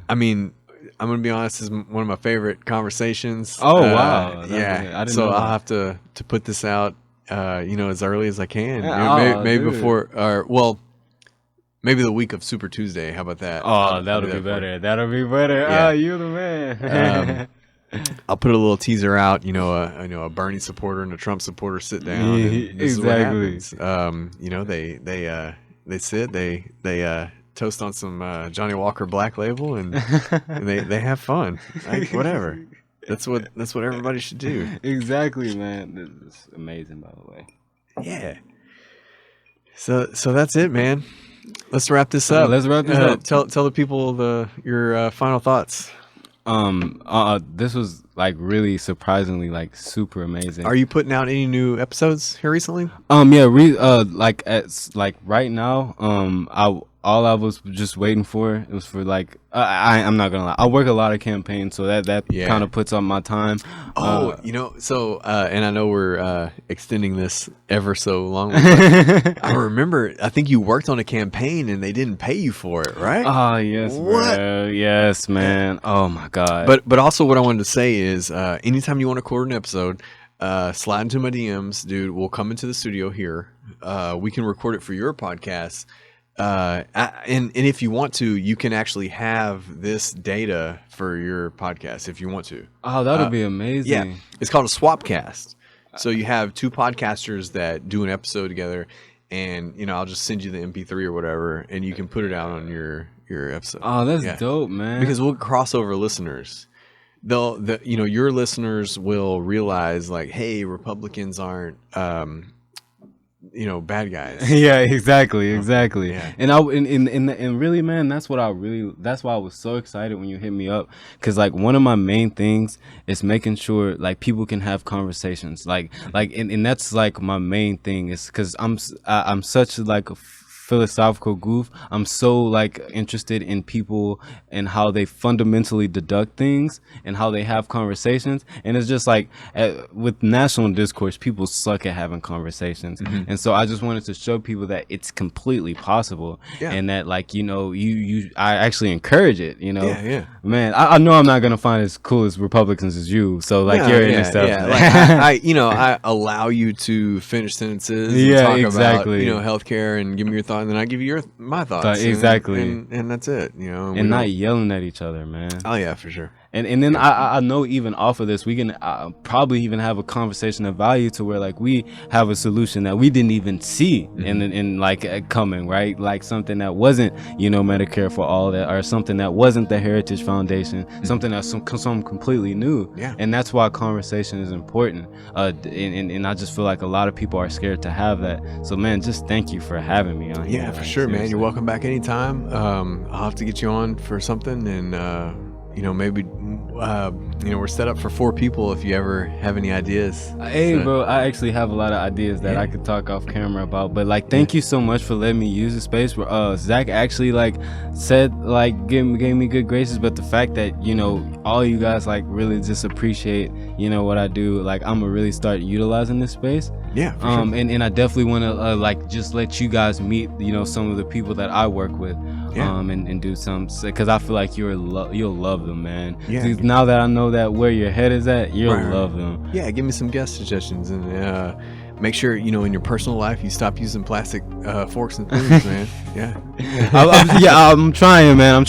I mean, I'm gonna be honest. This is one of my favorite conversations. Oh wow! Yeah. I didn't so know I'll have to put this out as early as I can. Maybe dude. before, or well, maybe the week of Super Tuesday. How about that? Oh, that'll be better. That'll be better. Yeah. Oh, you're the man. I'll put a little teaser out. A Bernie supporter and a Trump supporter sit down. And this Exactly. is what happens. They sit. They toast on some Johnny Walker Black Label, and they have fun. Like, whatever. That's what everybody should do. Exactly, man. This is amazing, by the way. Yeah. So that's it, man. Let's wrap this up. Let's wrap this up. Tell the people your final thoughts. This was like really surprisingly like super amazing. Are you putting out any new episodes here recently? Like right now, all I was just waiting for, it was for like I'm not gonna lie, I work a lot of campaigns, so that kind of puts up my time. And I know we're extending this ever so long, but I remember, I think you worked on a campaign and they didn't pay you for it, right? Oh yes, What? bro. Yes, man. Oh my god. But also what I wanted to say is, anytime you want to record an episode, slide into my DMs, dude. We'll come into the studio here. We can record it for your podcast. And if you want to, you can actually have this data for your podcast if you want to. Oh, that would be amazing. Yeah, it's called a swapcast. So you have two podcasters that do an episode together, and I'll just send you the MP3 or whatever, and you can put it out on your episode. Oh, that's dope, man. Because we'll cross over listeners. Your listeners will realize, like, hey, Republicans aren't bad guys. Yeah, exactly. Yeah. And really, man, that's why I was so excited when you hit me up, because like one of my main things is making sure like people can have conversations, and that's like my main thing, is because I'm such like a philosophical goof. I'm so like interested in people and how they fundamentally deduct things and how they have conversations. And it's just like with national discourse, people suck at having conversations. Mm-hmm. And so I just wanted to show people that it's completely possible. Yeah. And that like, I actually encourage it, Yeah. Man, I know I'm not going to find as cool as Republicans as you. So like you're in stuff. Yeah. Like I allow you to finish sentences and talk exactly. about, healthcare and give me your thought. And then I give you my thoughts. Exactly. And that's it, And not yelling at each other, man. Oh, yeah, for sure. And then I know even off of this, we can probably even have a conversation of value to where like we have a solution that we didn't even see in like coming, right? Like something that wasn't, Medicare for all that, or something that wasn't the Heritage Foundation, something that's some completely new. Yeah. And that's why conversation is important. And I just feel like a lot of people are scared to have that. So man, just thank you for having me on here. Yeah, for sure, man. You're welcome back anytime. I'll have to get you on for something, and maybe we're set up for 4 people if you ever have any ideas. Hey, bro, I actually have a lot of ideas that I could talk off camera about, but like thank you so much for letting me use the space. Where Zach actually like said like gave me good graces, but the fact that all you guys like really just appreciate what I do, like I'm gonna really start utilizing this space. Yeah, for sure. And I definitely want to like just let you guys meet some of the people that I work with. And do some, because I feel like you'll love them, man. Yeah. Now that I know that where your head is at, you'll love them. Yeah, give me some guest suggestions, and make sure in your personal life you stop using plastic forks and spoons, man. Yeah. I'm trying, man.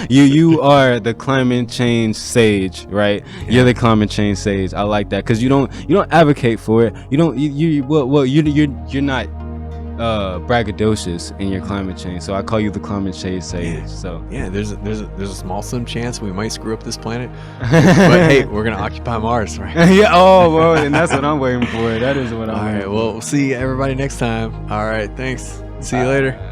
Yeah. You are the climate change sage, right? Yeah. You're the climate change sage. I like that, because you don't advocate for it. You're not braggadocious in your climate change, so I call you the climate change sage. Yeah. So yeah, there's a small slim chance we might screw up this planet, but hey, we're gonna occupy Mars, right? Yeah. Oh, well, and that's what I'm waiting for. That is what I'm. All right. Well, we'll see everybody next time. All right. Thanks. See you later.